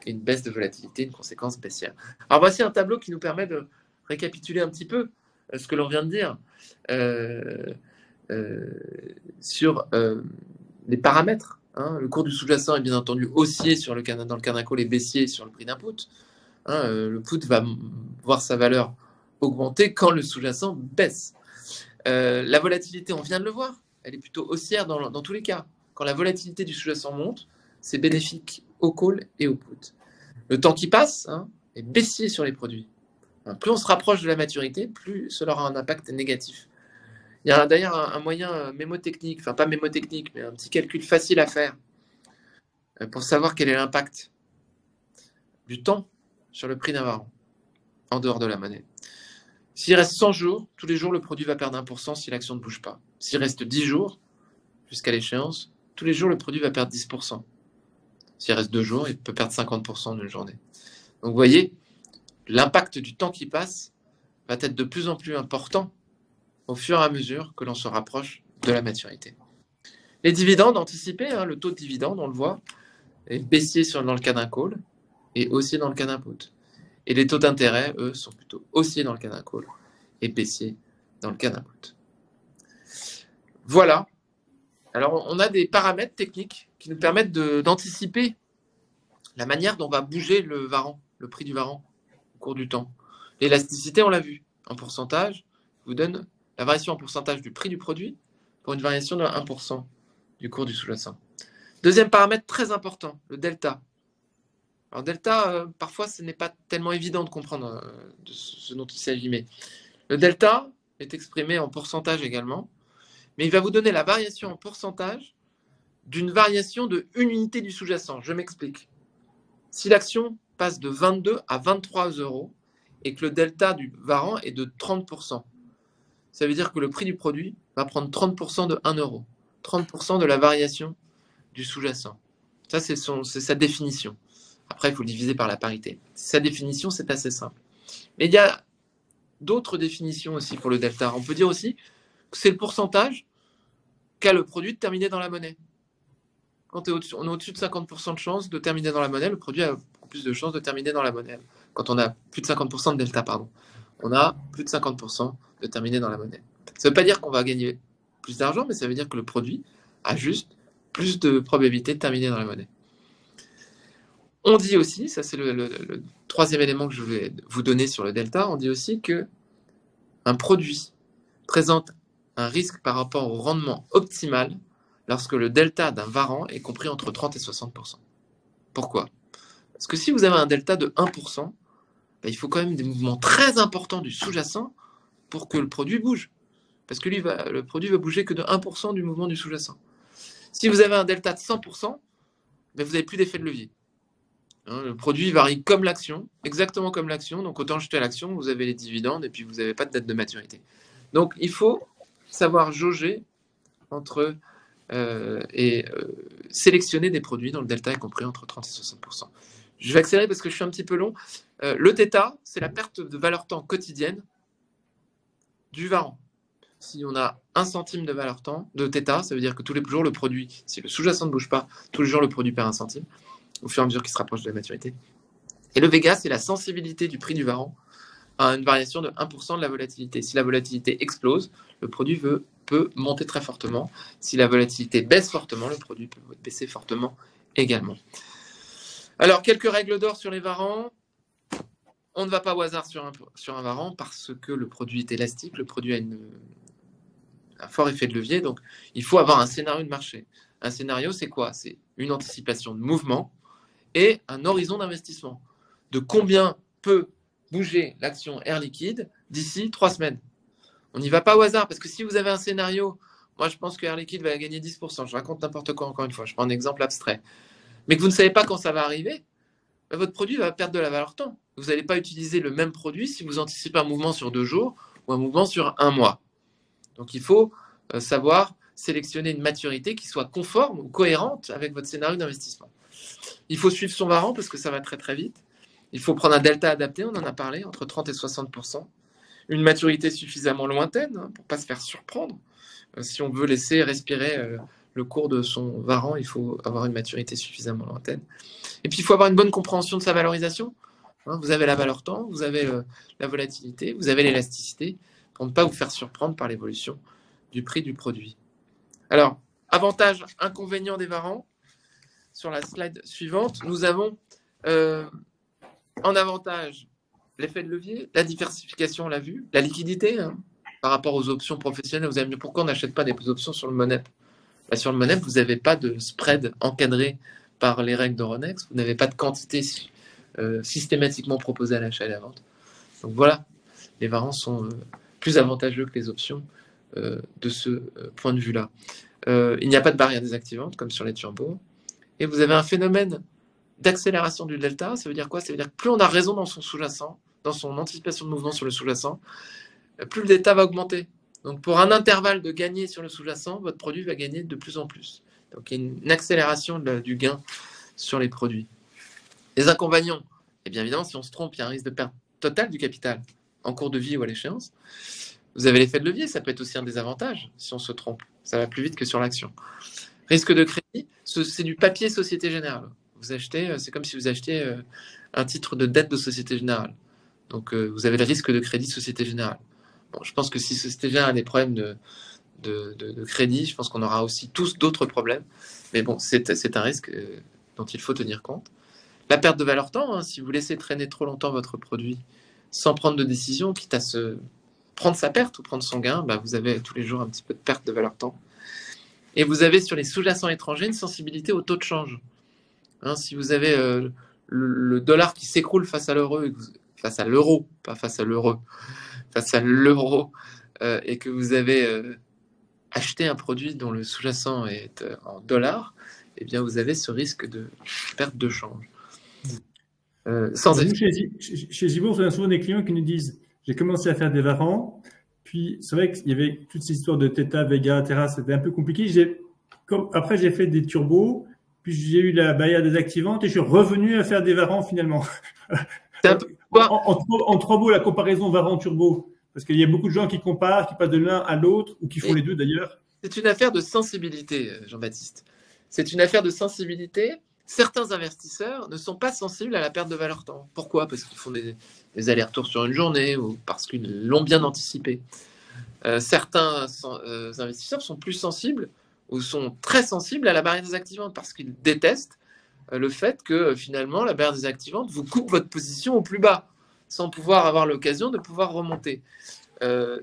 Speaker 2: et une baisse de volatilité, une conséquence baissière. Alors voici un tableau qui nous permet de récapituler un petit peu ce que l'on vient de dire sur les paramètres. Le cours du sous-jacent est bien entendu haussier dans le Canada Call et baissier sur le prix d'un put. Le put va voir sa valeur augmenter quand le sous-jacent baisse. La volatilité, on vient de le voir, elle est plutôt haussière dans tous les cas. Quand la volatilité du sous-jacent monte, c'est bénéfique au call et au put. Le temps qui passe est baissier sur les produits. Plus on se rapproche de la maturité, plus cela aura un impact négatif. Il y a d'ailleurs un moyen mémotechnique, enfin pas mémotechnique, mais un petit calcul facile à faire pour savoir quel est l'impact du temps sur le prix d'un varant en dehors de la monnaie. S'il reste 100 jours, tous les jours, le produit va perdre 1% si l'action ne bouge pas. S'il reste 10 jours, jusqu'à l'échéance, tous les jours, le produit va perdre 10%. S'il reste 2 jours, il peut perdre 50% d'une journée. Donc, vous voyez, l'impact du temps qui passe va être de plus en plus important au fur et à mesure que l'on se rapproche de la maturité. Les dividendes anticipés, le taux de dividende, on le voit, est baissier dans le cas d'un call et haussier dans le cas d'un put. Et les taux d'intérêt, eux, sont plutôt haussiers dans le cas d'un call et baissiers dans le cas d'un put. Voilà. Alors, on a des paramètres techniques qui nous permettent d'anticiper la manière dont va bouger le varant, le prix du varant au cours du temps. L'élasticité, on l'a vu, en pourcentage, vous donne la variation en pourcentage du prix du produit pour une variation de 1% du cours du sous-jacent. Deuxième paramètre très important, le delta. Alors delta, parfois, ce n'est pas tellement évident de comprendre de ce dont il s'agit, mais le delta est exprimé en pourcentage également, mais il va vous donner la variation en pourcentage d'une variation de une unité du sous-jacent. Je m'explique. Si l'action passe de 22 à 23 € et que le delta du varant est de 30%, ça veut dire que le prix du produit va prendre 30% de 1 €, 30% de la variation du sous-jacent. Ça, c'est sa définition. Après, il faut le diviser par la parité. Sa définition, c'est assez simple. Mais il y a d'autres définitions aussi pour le delta. On peut dire aussi que c'est le pourcentage qu'a le produit de terminer dans la monnaie. Quand on est au-dessus de 50% de chances de terminer dans la monnaie, le produit a beaucoup plus de chances de terminer dans la monnaie. Quand on a plus de 50% de delta, pardon. on a plus de 50% de terminé dans la monnaie. Ça ne veut pas dire qu'on va gagner plus d'argent, mais ça veut dire que le produit a juste plus de probabilité de terminer dans la monnaie. On dit aussi, ça c'est le troisième élément que je vais vous donner sur le delta, on dit aussi qu'un produit présente un risque par rapport au rendement optimal lorsque le delta d'un varant est compris entre 30 et 60%. Pourquoi? Parce que si vous avez un delta de 1%, il faut quand même des mouvements très importants du sous-jacent pour que le produit bouge. Parce que le produit va bouger que de 1% du mouvement du sous-jacent. Si vous avez un delta de 100%, vous n'avez plus d'effet de levier. Le produit varie comme l'action, exactement comme l'action. Donc, autant jeter l'action, vous avez les dividendes et puis vous n'avez pas de date de maturité. Donc, il faut savoir jauger entre sélectionner des produits dont le delta est compris entre 30 et 60%. Je vais accélérer parce que je suis un petit peu long. Le θ, c'est la perte de valeur temps quotidienne du varant. Si on a 1 centime de valeur temps de θ, ça veut dire que tous les jours, le produit, si le sous-jacent ne bouge pas, tous les jours, le produit perd 1 centime au fur et à mesure qu'il se rapproche de la maturité. Et le Vega, c'est la sensibilité du prix du varant à une variation de 1% de la volatilité. Si la volatilité explose, le produit peut monter très fortement. Si la volatilité baisse fortement, le produit peut baisser fortement également. Alors, quelques règles d'or sur les varants. On ne va pas au hasard sur un varant parce que le produit est élastique, le produit a un fort effet de levier, donc il faut avoir un scénario de marché. Un scénario, c'est quoi? C'est une anticipation de mouvement et un horizon d'investissement. De combien peut bouger l'action Air Liquide d'ici 3 semaines. On n'y va pas au hasard, parce que si vous avez un scénario, moi je pense que Air Liquide va gagner 10%, je raconte n'importe quoi encore une fois, je prends un exemple abstrait, mais que vous ne savez pas quand ça va arriver, votre produit va perdre de la valeur temps. Vous n'allez pas utiliser le même produit si vous anticipez un mouvement sur 2 jours ou un mouvement sur 1 mois. Donc il faut savoir sélectionner une maturité qui soit conforme ou cohérente avec votre scénario d'investissement. Il faut suivre son varant parce que ça va très très vite. Il faut prendre un delta adapté, on en a parlé, entre 30 et 60%. Une maturité suffisamment lointaine pour ne pas se faire surprendre. Si on veut laisser respirer le cours de son varant, il faut avoir une maturité suffisamment lointaine. Et puis il faut avoir une bonne compréhension de sa valorisation. Vous avez la valeur temps, vous avez la volatilité, vous avez l'élasticité, pour ne pas vous faire surprendre par l'évolution du prix du produit. Alors, avantages, inconvénients des varants. Sur la slide suivante, nous avons en avantage l'effet de levier, la diversification, on l'a vu, la liquidité par rapport aux options professionnelles. Vous allez me dire pourquoi on n'achète pas des options sur le MONEP? Sur le MONEP, vous n'avez pas de spread encadré par les règles d'Euronext, vous n'avez pas de quantité systématiquement proposée à l'achat et à la vente. Donc voilà, les varants sont plus avantageux que les options de ce point de vue-là. Il n'y a pas de barrière désactivante comme sur les turbos. Et vous avez un phénomène d'accélération du delta. Ça veut dire quoi? Ça veut dire que plus on a raison dans son sous-jacent, dans son anticipation de mouvement sur le sous-jacent, plus le delta va augmenter. Donc pour un intervalle de gagner sur le sous-jacent, votre produit va gagner de plus en plus. Donc il y a une accélération du gain sur les produits. Les inconvénients, et bien évidemment, si on se trompe, il y a un risque de perte totale du capital en cours de vie ou à l'échéance. Vous avez l'effet de levier, ça peut être aussi un désavantage si on se trompe. Ça va plus vite que sur l'action. Risque de crédit, c'est du papier Société Générale. Vous achetez, c'est comme si vous achetiez un titre de dette de Société Générale. Donc vous avez le risque de crédit Société Générale. Bon, je pense que si Société Générale a des problèmes de crédit, je pense qu'on aura aussi tous d'autres problèmes. Mais bon, c'est un risque dont il faut tenir compte. La perte de valeur temps, si vous laissez traîner trop longtemps votre produit sans prendre de décision, quitte à prendre sa perte ou prendre son gain, vous avez tous les jours un petit peu de perte de valeur temps. Et vous avez sur les sous-jacents étrangers une sensibilité au taux de change. Si vous avez le dollar qui s'écroule face à l'euro, pas face à l'euro, face à l'euro, et que vous avez acheté un produit dont le sous-jacent est en dollars, eh bien vous avez ce risque de perte de change.
Speaker 1: Chez Zibourg, on a souvent des clients qui nous disent « j'ai commencé à faire des varants ». Puis, c'est vrai qu'il y avait toutes ces histoires de θ, Vega, Terra, c'était un peu compliqué. Après, j'ai fait des turbos, puis j'ai eu la barrière désactivante et je suis revenu à faire des varants finalement. En 3 mots, la comparaison varant-turbo. Parce qu'il y a beaucoup de gens qui comparent, qui passent de l'un à l'autre, ou qui font les deux d'ailleurs.
Speaker 2: C'est une affaire de sensibilité, Jean-Baptiste. C'est une affaire de sensibilité certains investisseurs ne sont pas sensibles à la perte de valeur temps. Pourquoi? Parce qu'ils font des allers-retours sur une journée ou parce qu'ils l'ont bien anticipé. Certains investisseurs sont plus sensibles ou sont très sensibles à la barrière désactivante parce qu'ils détestent le fait que finalement la barrière désactivante vous coupe votre position au plus bas sans pouvoir avoir l'occasion de pouvoir remonter.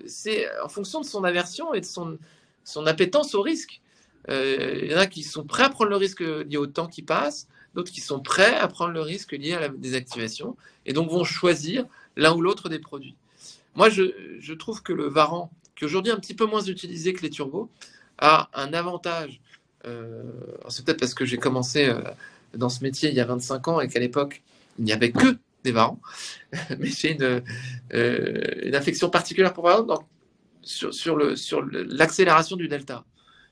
Speaker 2: C'est en fonction de son aversion et de son appétence au risque. Il y en a qui sont prêts à prendre le risque lié au temps qui passe, d'autres qui sont prêts à prendre le risque lié à la désactivation et donc vont choisir l'un ou l'autre des produits. Moi, je trouve que le Varan, qui est aujourd'hui un petit peu moins utilisé que les turbos, a un avantage. C'est peut-être parce que j'ai commencé dans ce métier il y a 25 ans et qu'à l'époque, il n'y avait que des Varans, mais j'ai une affection particulière pour Varan sur l'accélération du delta.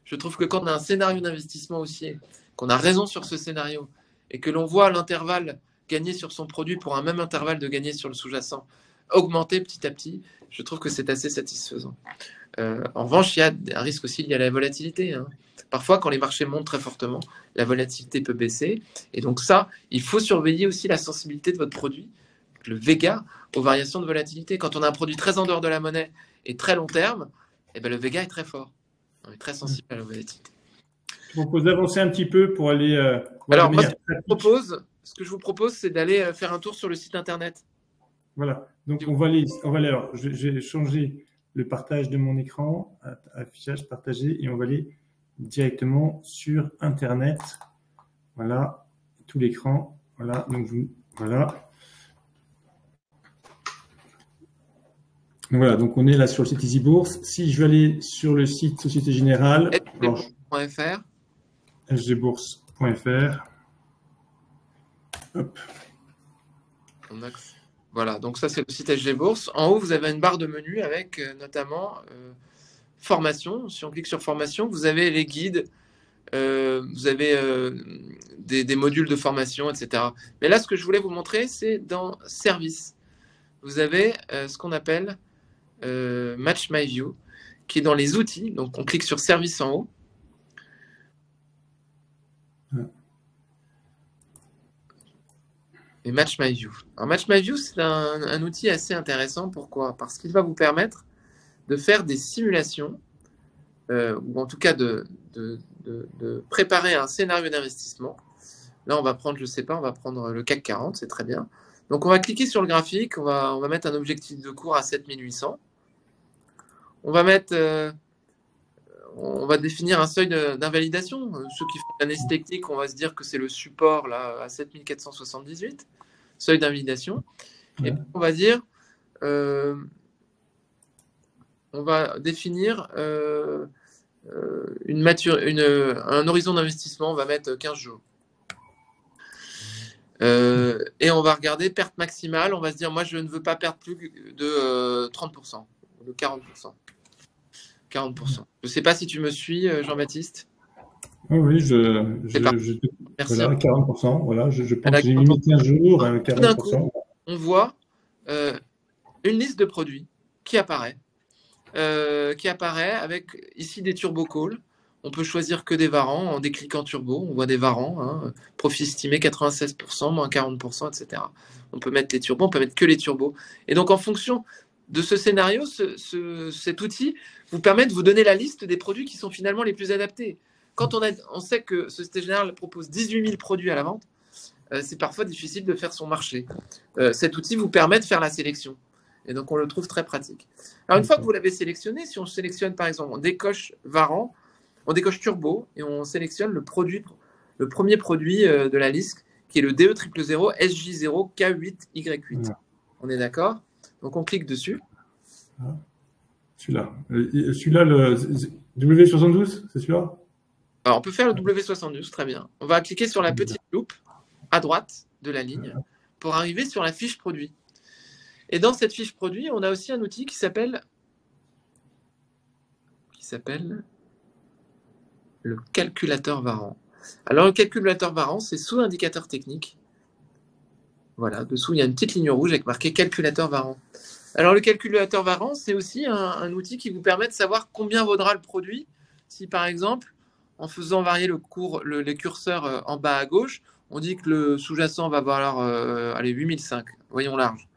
Speaker 2: Je trouve que quand on a un scénario d'investissement haussier, qu'on a raison sur ce scénario et que l'on voit l'intervalle gagner sur son produit pour un même intervalle de gagner sur le sous-jacent augmenter petit à petit, je trouve que c'est assez satisfaisant. En revanche, il y a un risque aussi lié à la volatilité. Parfois, quand les marchés montent très fortement, la volatilité peut baisser. Et donc ça, il faut surveiller aussi la sensibilité de votre produit, le Vega, aux variations de volatilité. Quand on a un produit très en dehors de la monnaie et très long terme, eh ben, le Vega est très fort. On est très sensible à la volatilité.
Speaker 1: Je vous propose d'avancer un petit peu pour aller...
Speaker 2: Alors, moi, ce que je vous propose, c'est d'aller faire un tour sur le site Internet.
Speaker 1: Voilà. Donc, on va aller alors, j'ai changé le partage de mon écran, affichage partagé, et on va aller directement sur Internet. Voilà, tout l'écran. Voilà, donc voilà. Donc voilà, donc on est là sur le site Easy Bourse. Si je vais aller sur le site Société Générale, sgbourse.fr. Hop.
Speaker 2: Voilà, donc ça c'est le site SG Bourse. En haut, vous avez une barre de menu avec notamment formation. Si on clique sur formation, vous avez les guides, vous avez des modules de formation, etc. Mais là, ce que je voulais vous montrer, c'est dans service. Vous avez ce qu'on appelle Match My View, qui est dans les outils. Donc on clique sur service en haut. Et Match My View. Alors Match My View, c'est un outil assez intéressant. Pourquoi? Parce qu'il va vous permettre de faire des simulations, ou en tout cas de préparer un scénario d'investissement. Là, on va prendre, je ne sais pas, on va prendre le CAC 40, c'est très bien. Donc on va cliquer sur le graphique, on va mettre un objectif de cours à 7800. On va définir un seuil d'invalidation. Ceux qui font l'analyse technique, on va se dire que c'est le support là, à 7478. Seuil d'invalidation. Ouais. Et puis, on va dire, on va définir un horizon d'investissement, on va mettre 15 jours. Et on va regarder perte maximale, on va se dire, moi je ne veux pas perdre plus de 30%, de 40%. 40%. Je ne sais pas si tu me suis, Jean-Baptiste.
Speaker 1: Oui, merci. Voilà, 40%. Voilà, je pense que j'ai mis 15 jours, 40%.
Speaker 2: Tout d'un coup, on voit une liste de produits qui apparaît avec ici des turbo calls. On peut choisir que des varans en décliquant turbo. On voit des varans, profit estimé 96%, moins 40%, etc. On peut mettre les turbos, on peut mettre que les turbos. Et donc, en fonction de ce scénario, cet outil vous permet de vous donner la liste des produits qui sont finalement les plus adaptés. Quand on sait que Société Générale propose 18 000 produits à la vente, c'est parfois difficile de faire son marché. Cet outil vous permet de faire la sélection. Et donc, on le trouve très pratique. Alors, une fois que vous l'avez sélectionné, si on sélectionne, par exemple, on décoche Varan, on décoche Turbo et on sélectionne le premier produit de la liste, qui est le DE000 SJ0 K8Y8. On est d'accord? Donc, on clique dessus.
Speaker 1: Celui-là, le W72, c'est celui-là?
Speaker 2: Alors, on peut faire le W72, très bien. On va cliquer sur la petite loupe à droite de la ligne pour arriver sur la fiche produit. Et dans cette fiche produit, on a aussi un outil qui s'appelle le calculateur Varan. Alors, le calculateur Varan, c'est sous indicateur technique. Voilà, dessous, il y a une petite ligne rouge avec marqué calculateur Varan. Alors, le calculateur Varan, c'est aussi un outil qui vous permet de savoir combien vaudra le produit. Si, par exemple, en faisant varier les curseurs en bas à gauche, On dit que le sous-jacent va valoir allez, 8005, voyons large.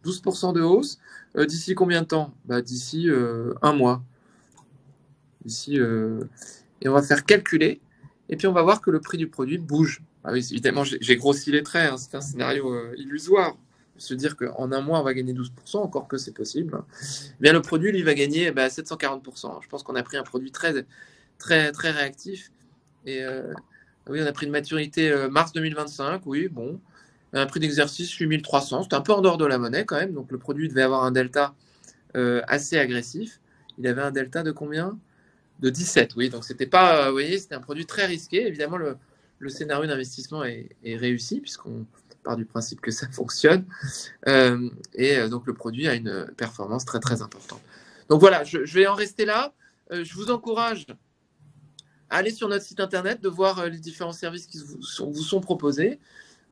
Speaker 2: 12% de hausse. D'ici combien de temps? D'ici un mois. Et on va faire calculer. Et puis on va voir que le prix du produit bouge. Ah oui, évidemment, j'ai grossi les traits. Hein, c'est un scénario illusoire. Se dire qu'en un mois, on va gagner 12%, encore que c'est possible. Eh bien, le produit, lui, va gagner 740%. Je pense qu'on a pris un produit très, très, très réactif. Et oui, on a pris une maturité mars 2025. Oui, bon. Un prix d'exercice 8300. C'était un peu en dehors de la monnaie quand même. Donc, le produit devait avoir un delta assez agressif. Il avait un delta de combien? De 17, oui. Donc, c'était pas, vous voyez, c'était un produit très risqué. Évidemment, le scénario d'investissement est réussi puisqu'on part du principe que ça fonctionne. Donc, le produit a une performance très, très importante. Donc, voilà, je vais en rester là. Je vous encourage à aller sur notre site internet, de voir les différents services qui vous sont proposés.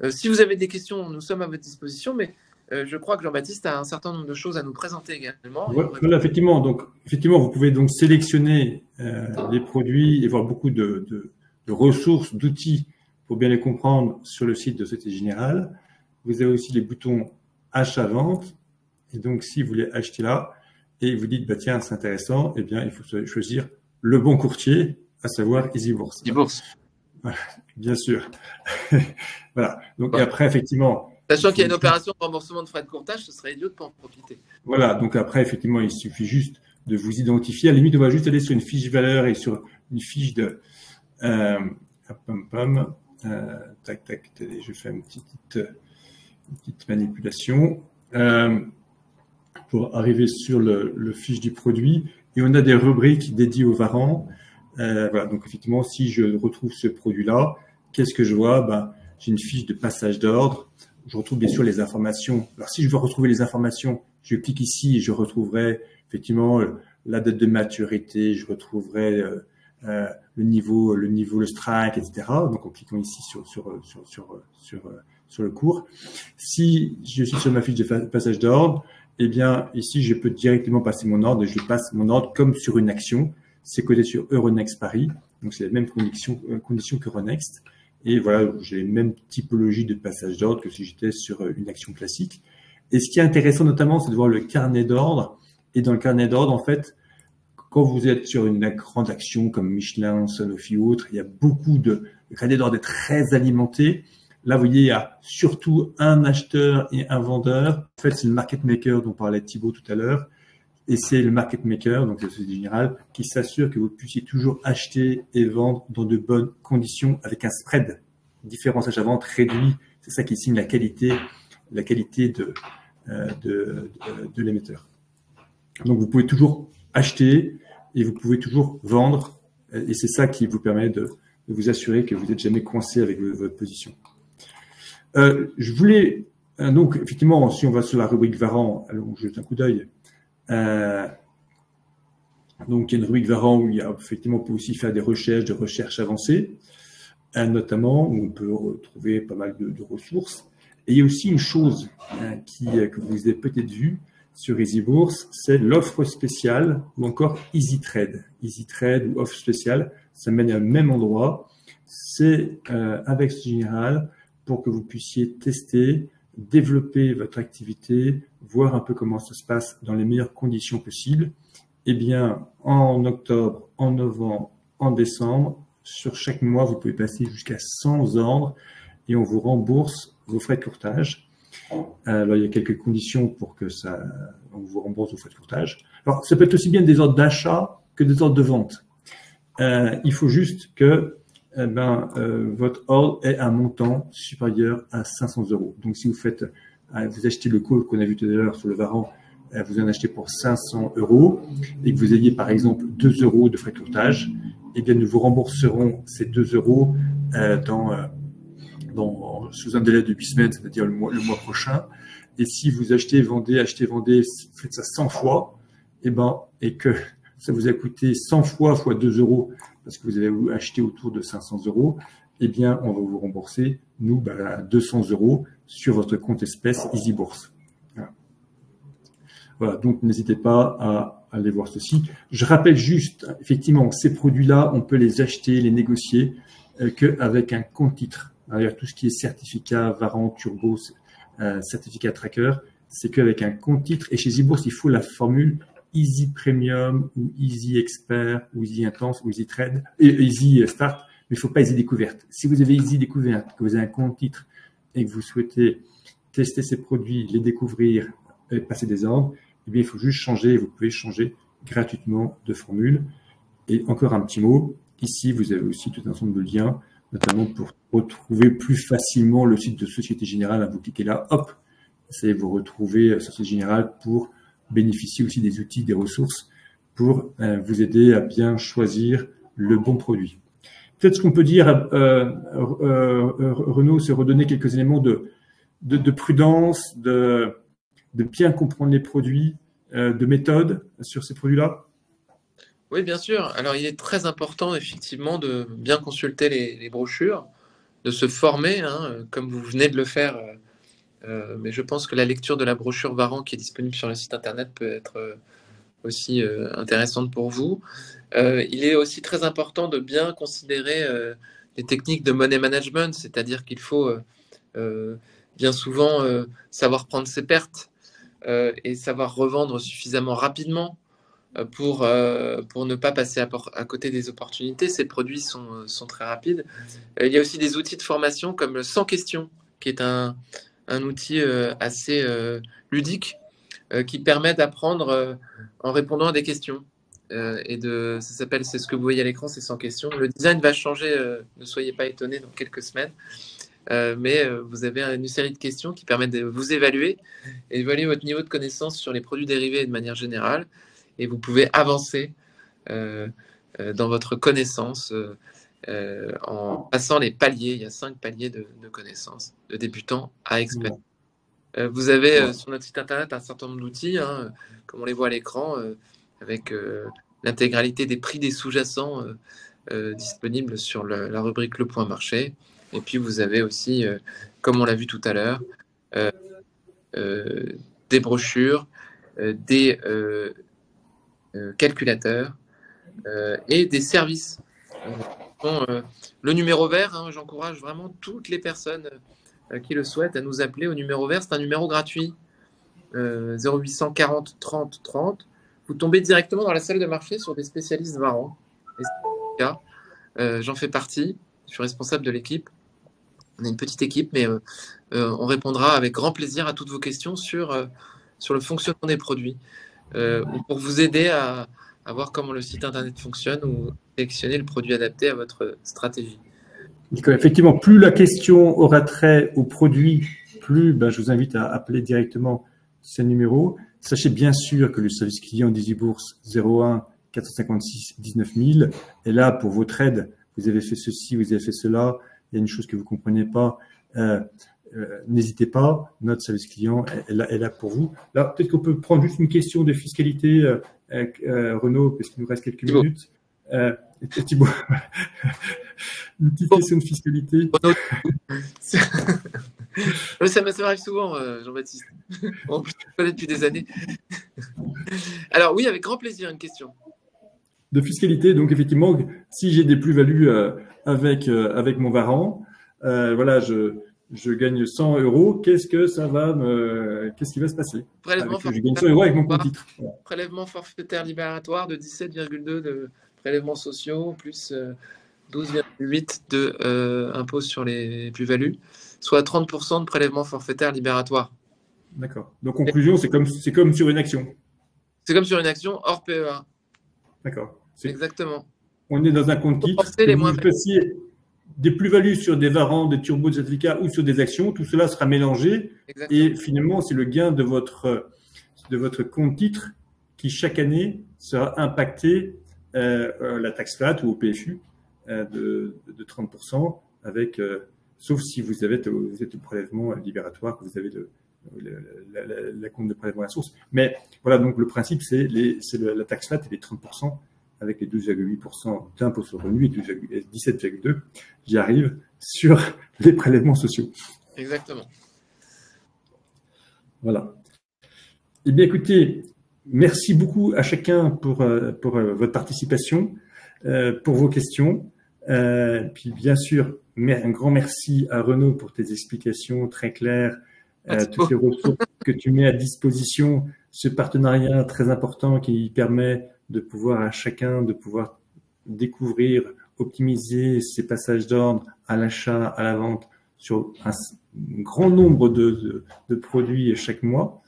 Speaker 2: Si vous avez des questions, nous sommes à votre disposition, mais je crois que Jean-Baptiste a un certain nombre de choses à nous présenter également.
Speaker 1: Voilà, effectivement. Donc, effectivement, vous pouvez donc sélectionner les produits et voir beaucoup de ressources, d'outils pour bien les comprendre sur le site de Société Générale. Vous avez aussi les boutons achat-vente. Et donc, si vous voulez acheter là et vous dites, tiens, c'est intéressant, eh bien, il faut choisir le bon courtier, à savoir EasyBourse.
Speaker 2: EasyBourse.
Speaker 1: Voilà, bien sûr. Voilà. Donc, et après, effectivement.
Speaker 2: Sachant qu'il y a une opération de remboursement de frais de courtage, ce serait idiot de ne pas en profiter.
Speaker 1: Voilà. Donc, après, effectivement, il suffit juste de vous identifier. À la limite, on va juste aller sur une fiche valeur et sur une fiche de. Tac, tac. Je fais une petite manipulation pour arriver sur le fiche du produit. Et on a des rubriques dédiées aux varants. Voilà, donc effectivement, si je retrouve ce produit-là, qu'est-ce que je vois? J'ai une fiche de passage d'ordre. Je retrouve bien sûr les informations. Alors, si je veux retrouver les informations, je clique ici et je retrouverai effectivement la date de maturité, je retrouverai le niveau, le strike, etc. Donc, en cliquant ici sur le cours. Si je suis sur ma fiche de passage d'ordre, eh bien, ici, je peux directement passer mon ordre et je passe mon ordre comme sur une action. C'est codé sur Euronext Paris, donc c'est la même condition qu'Euronext. Et voilà, j'ai les mêmes typologies de passage d'ordre que si j'étais sur une action classique. Et ce qui est intéressant notamment, c'est de voir le carnet d'ordre. Et dans le carnet d'ordre, en fait, quand vous êtes sur une grande action comme Michelin, Sanofi ou autre, il y a beaucoup le carnet d'ordre est très alimenté. Là, vous voyez, il y a surtout un acheteur et un vendeur. En fait, c'est le market maker dont parlait Thibaut tout à l'heure. Et c'est le market maker, donc la Société Générale, qui s'assure que vous puissiez toujours acheter et vendre dans de bonnes conditions avec un spread, différence achat-vente réduit. C'est ça qui signe la qualité de l'émetteur. Donc, vous pouvez toujours acheter et vous pouvez toujours vendre. Et c'est ça qui vous permet de vous assurer que vous n'êtes jamais coincé avec votre position. Je voulais, donc, effectivement, si on va sur la rubrique Varant, allons jeter un coup d'œil. Donc, il y a une rubrique Varant où il y a effectivement, on peut aussi faire des recherches avancées, notamment où on peut retrouver pas mal de ressources. Et il y a aussi une chose que vous avez peut-être vue sur EasyBourse, c'est l'offre spéciale ou encore EasyTrade. EasyTrade ou offre spéciale, ça mène à même endroit. C'est avec ce général pour que vous puissiez tester, développer votre activité, voir un peu comment ça se passe dans les meilleures conditions possibles. Eh bien, en octobre, en novembre, en décembre, sur chaque mois, vous pouvez passer jusqu'à 100 ordres et on vous rembourse vos frais de courtage. Alors, il y a quelques conditions pour que on vous rembourse vos frais de courtage. Alors, ça peut être aussi bien des ordres d'achat que des ordres de vente. Il faut juste que votre ordre ait un montant supérieur à 500 €. Donc, si vous achetez le call qu'on a vu tout à l'heure sur le Varant, vous en achetez pour 500 € et que vous ayez par exemple 2 € de frais de courtage, eh bien, nous vous rembourserons ces 2 € sous un délai de 8 semaines, c'est-à-dire le mois prochain. Et si vous achetez, vendez, faites ça 100 fois, et que ça vous a coûté 100 fois 2 € parce que vous avez acheté autour de 500 €, eh bien, on va vous rembourser, 200 € sur votre compte espèce EasyBourse. Voilà, donc n'hésitez pas à aller voir ceci. Je rappelle juste, effectivement, ces produits-là, on peut les acheter, les négocier qu'avec un compte titre. d'ailleurs tout ce qui est certificat, Varan, Turbo, certificat tracker, c'est qu'avec un compte titre, et chez eBourse, il faut la formule Easy Premium ou Easy Expert ou Easy Intense ou Easy Trade et Easy Start, mais il ne faut pas Easy Découverte. Si vous avez Easy Découverte, que vous avez un compte titre et que vous souhaitez tester ces produits, les découvrir et passer des ordres, eh bien, il faut juste changer, vous pouvez changer gratuitement de formule. Et encore un petit mot, ici, vous avez aussi tout un ensemble de liens, notamment pour retrouver plus facilement le site de Société Générale. Vous cliquez là, hop, c'est vous retrouvez Société Générale pour bénéficier aussi des outils, des ressources pour vous aider à bien choisir le bon produit. Peut-être ce qu'on peut dire, Renaud, c'est redonner quelques éléments de prudence, de bien comprendre les produits, de méthode sur ces produits-là.
Speaker 2: Oui, bien sûr. Alors, il est très important, effectivement, de bien consulter les brochures, de se former, hein, comme vous venez de le faire. Mais je pense que la lecture de la brochure Varan qui est disponible sur le site internet peut être aussi intéressante pour vous. Il est aussi très important de bien considérer les techniques de money management, c'est-à-dire qu'il faut bien souvent savoir prendre ses pertes et savoir revendre suffisamment rapidement pour ne pas passer à côté des opportunités. Ces produits sont très rapides. Il y a aussi des outils de formation comme le 100 questions, qui est un outil assez ludique qui permet d'apprendre en répondant à des questions. Ça s'appelle, c'est ce que vous voyez à l'écran, c'est 100 questions. Le design va changer, ne soyez pas étonnés, dans quelques semaines. Mais vous avez une série de questions qui permettent de vous évaluer et d'évaluer votre niveau de connaissance sur les produits dérivés de manière générale. Et vous pouvez avancer dans votre connaissance en passant les paliers. Il y a 5 paliers de connaissances, de débutant à expert. Vous avez sur notre site internet un certain nombre d'outils, hein, comme on les voit à l'écran, avec l'intégralité des prix des sous-jacents disponibles sur la rubrique Le Point Marché. Et puis vous avez aussi, comme on l'a vu tout à l'heure, des brochures, des calculateurs et des services. Le numéro vert, hein, j'encourage vraiment toutes les personnes qui le souhaitent à nous appeler au numéro vert. C'est un numéro gratuit, 0800 40 30 30. Vous tombez directement dans la salle de marché sur des spécialistes Varan. J'en fais partie, je suis responsable de l'équipe. On est une petite équipe, mais on répondra avec grand plaisir à toutes vos questions sur le fonctionnement des produits, ou pour vous aider à voir comment le site internet fonctionne ou sélectionner le produit adapté à votre stratégie.
Speaker 1: Effectivement, plus la question aura trait au produit, plus je vous invite à appeler directement ces numéros. Sachez bien sûr que le service client d'EasyBourse 01 456 19 000 est là pour votre aide. Vous avez fait ceci, vous avez fait cela, il y a une chose que vous ne comprenez pas, n'hésitez pas, notre service client est là pour vous. Là, peut-être qu'on peut prendre juste une question de fiscalité, Renaud, parce qu'il nous reste quelques minutes. Thibaut, une petite question de fiscalité.
Speaker 2: Ça m'arrive souvent, Jean-Baptiste. On se connaît depuis des années. Alors oui, avec grand plaisir, une question.
Speaker 1: De fiscalité, donc effectivement, si j'ai des plus-values avec mon Varan, voilà, je gagne 100 €, qu'est-ce qui va se passer? Je gagne 100 € avec mon compte titre.
Speaker 2: Voilà. Prélèvement forfaitaire libératoire de 17,2 de prélèvements sociaux, plus 12,8 de impôts sur les plus-values, soit 30% de prélèvement forfaitaire libératoire.
Speaker 1: D'accord. Donc, conclusion, c'est comme sur une action.
Speaker 2: C'est comme sur une action hors PEA.
Speaker 1: D'accord.
Speaker 2: Exactement.
Speaker 1: On est dans un compte titre. Que vous fassiez des plus-values sur des varans, des turbos de certificats ou sur des actions, tout cela sera mélangé. Exactement. Et finalement, c'est le gain de votre compte titre qui, chaque année, sera impacté la taxe flat ou au PFU de 30%, sauf si vous êtes au prélèvement libératoire, que vous avez la compte de prélèvement à la source. Mais voilà, donc le principe, c'est la taxe flat et les 30%. Avec les 12,8% d'impôt sur le revenu et 17,2%, j'y arrive, sur les prélèvements sociaux.
Speaker 2: Exactement.
Speaker 1: Voilà. Eh bien, écoutez, merci beaucoup à chacun pour votre participation, pour vos questions. Puis bien sûr, un grand merci à Renaud pour tes explications très claires, toutes les ressources que tu mets à disposition, ce partenariat très important qui permet de pouvoir à chacun de pouvoir découvrir, optimiser ses passages d'ordre à l'achat, à la vente sur un grand nombre de produits chaque mois.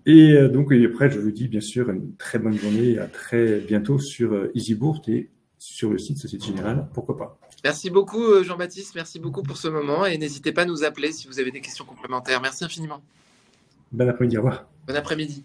Speaker 1: Et donc, et après, je vous dis bien sûr une très bonne journée, à très bientôt sur EasyBourse et sur le site Société Générale, pourquoi pas.
Speaker 2: Merci beaucoup Jean-Baptiste, merci beaucoup pour ce moment et n'hésitez pas à nous appeler si vous avez des questions complémentaires. Merci infiniment.
Speaker 1: Bon après-midi, au revoir.
Speaker 2: Bon après-midi.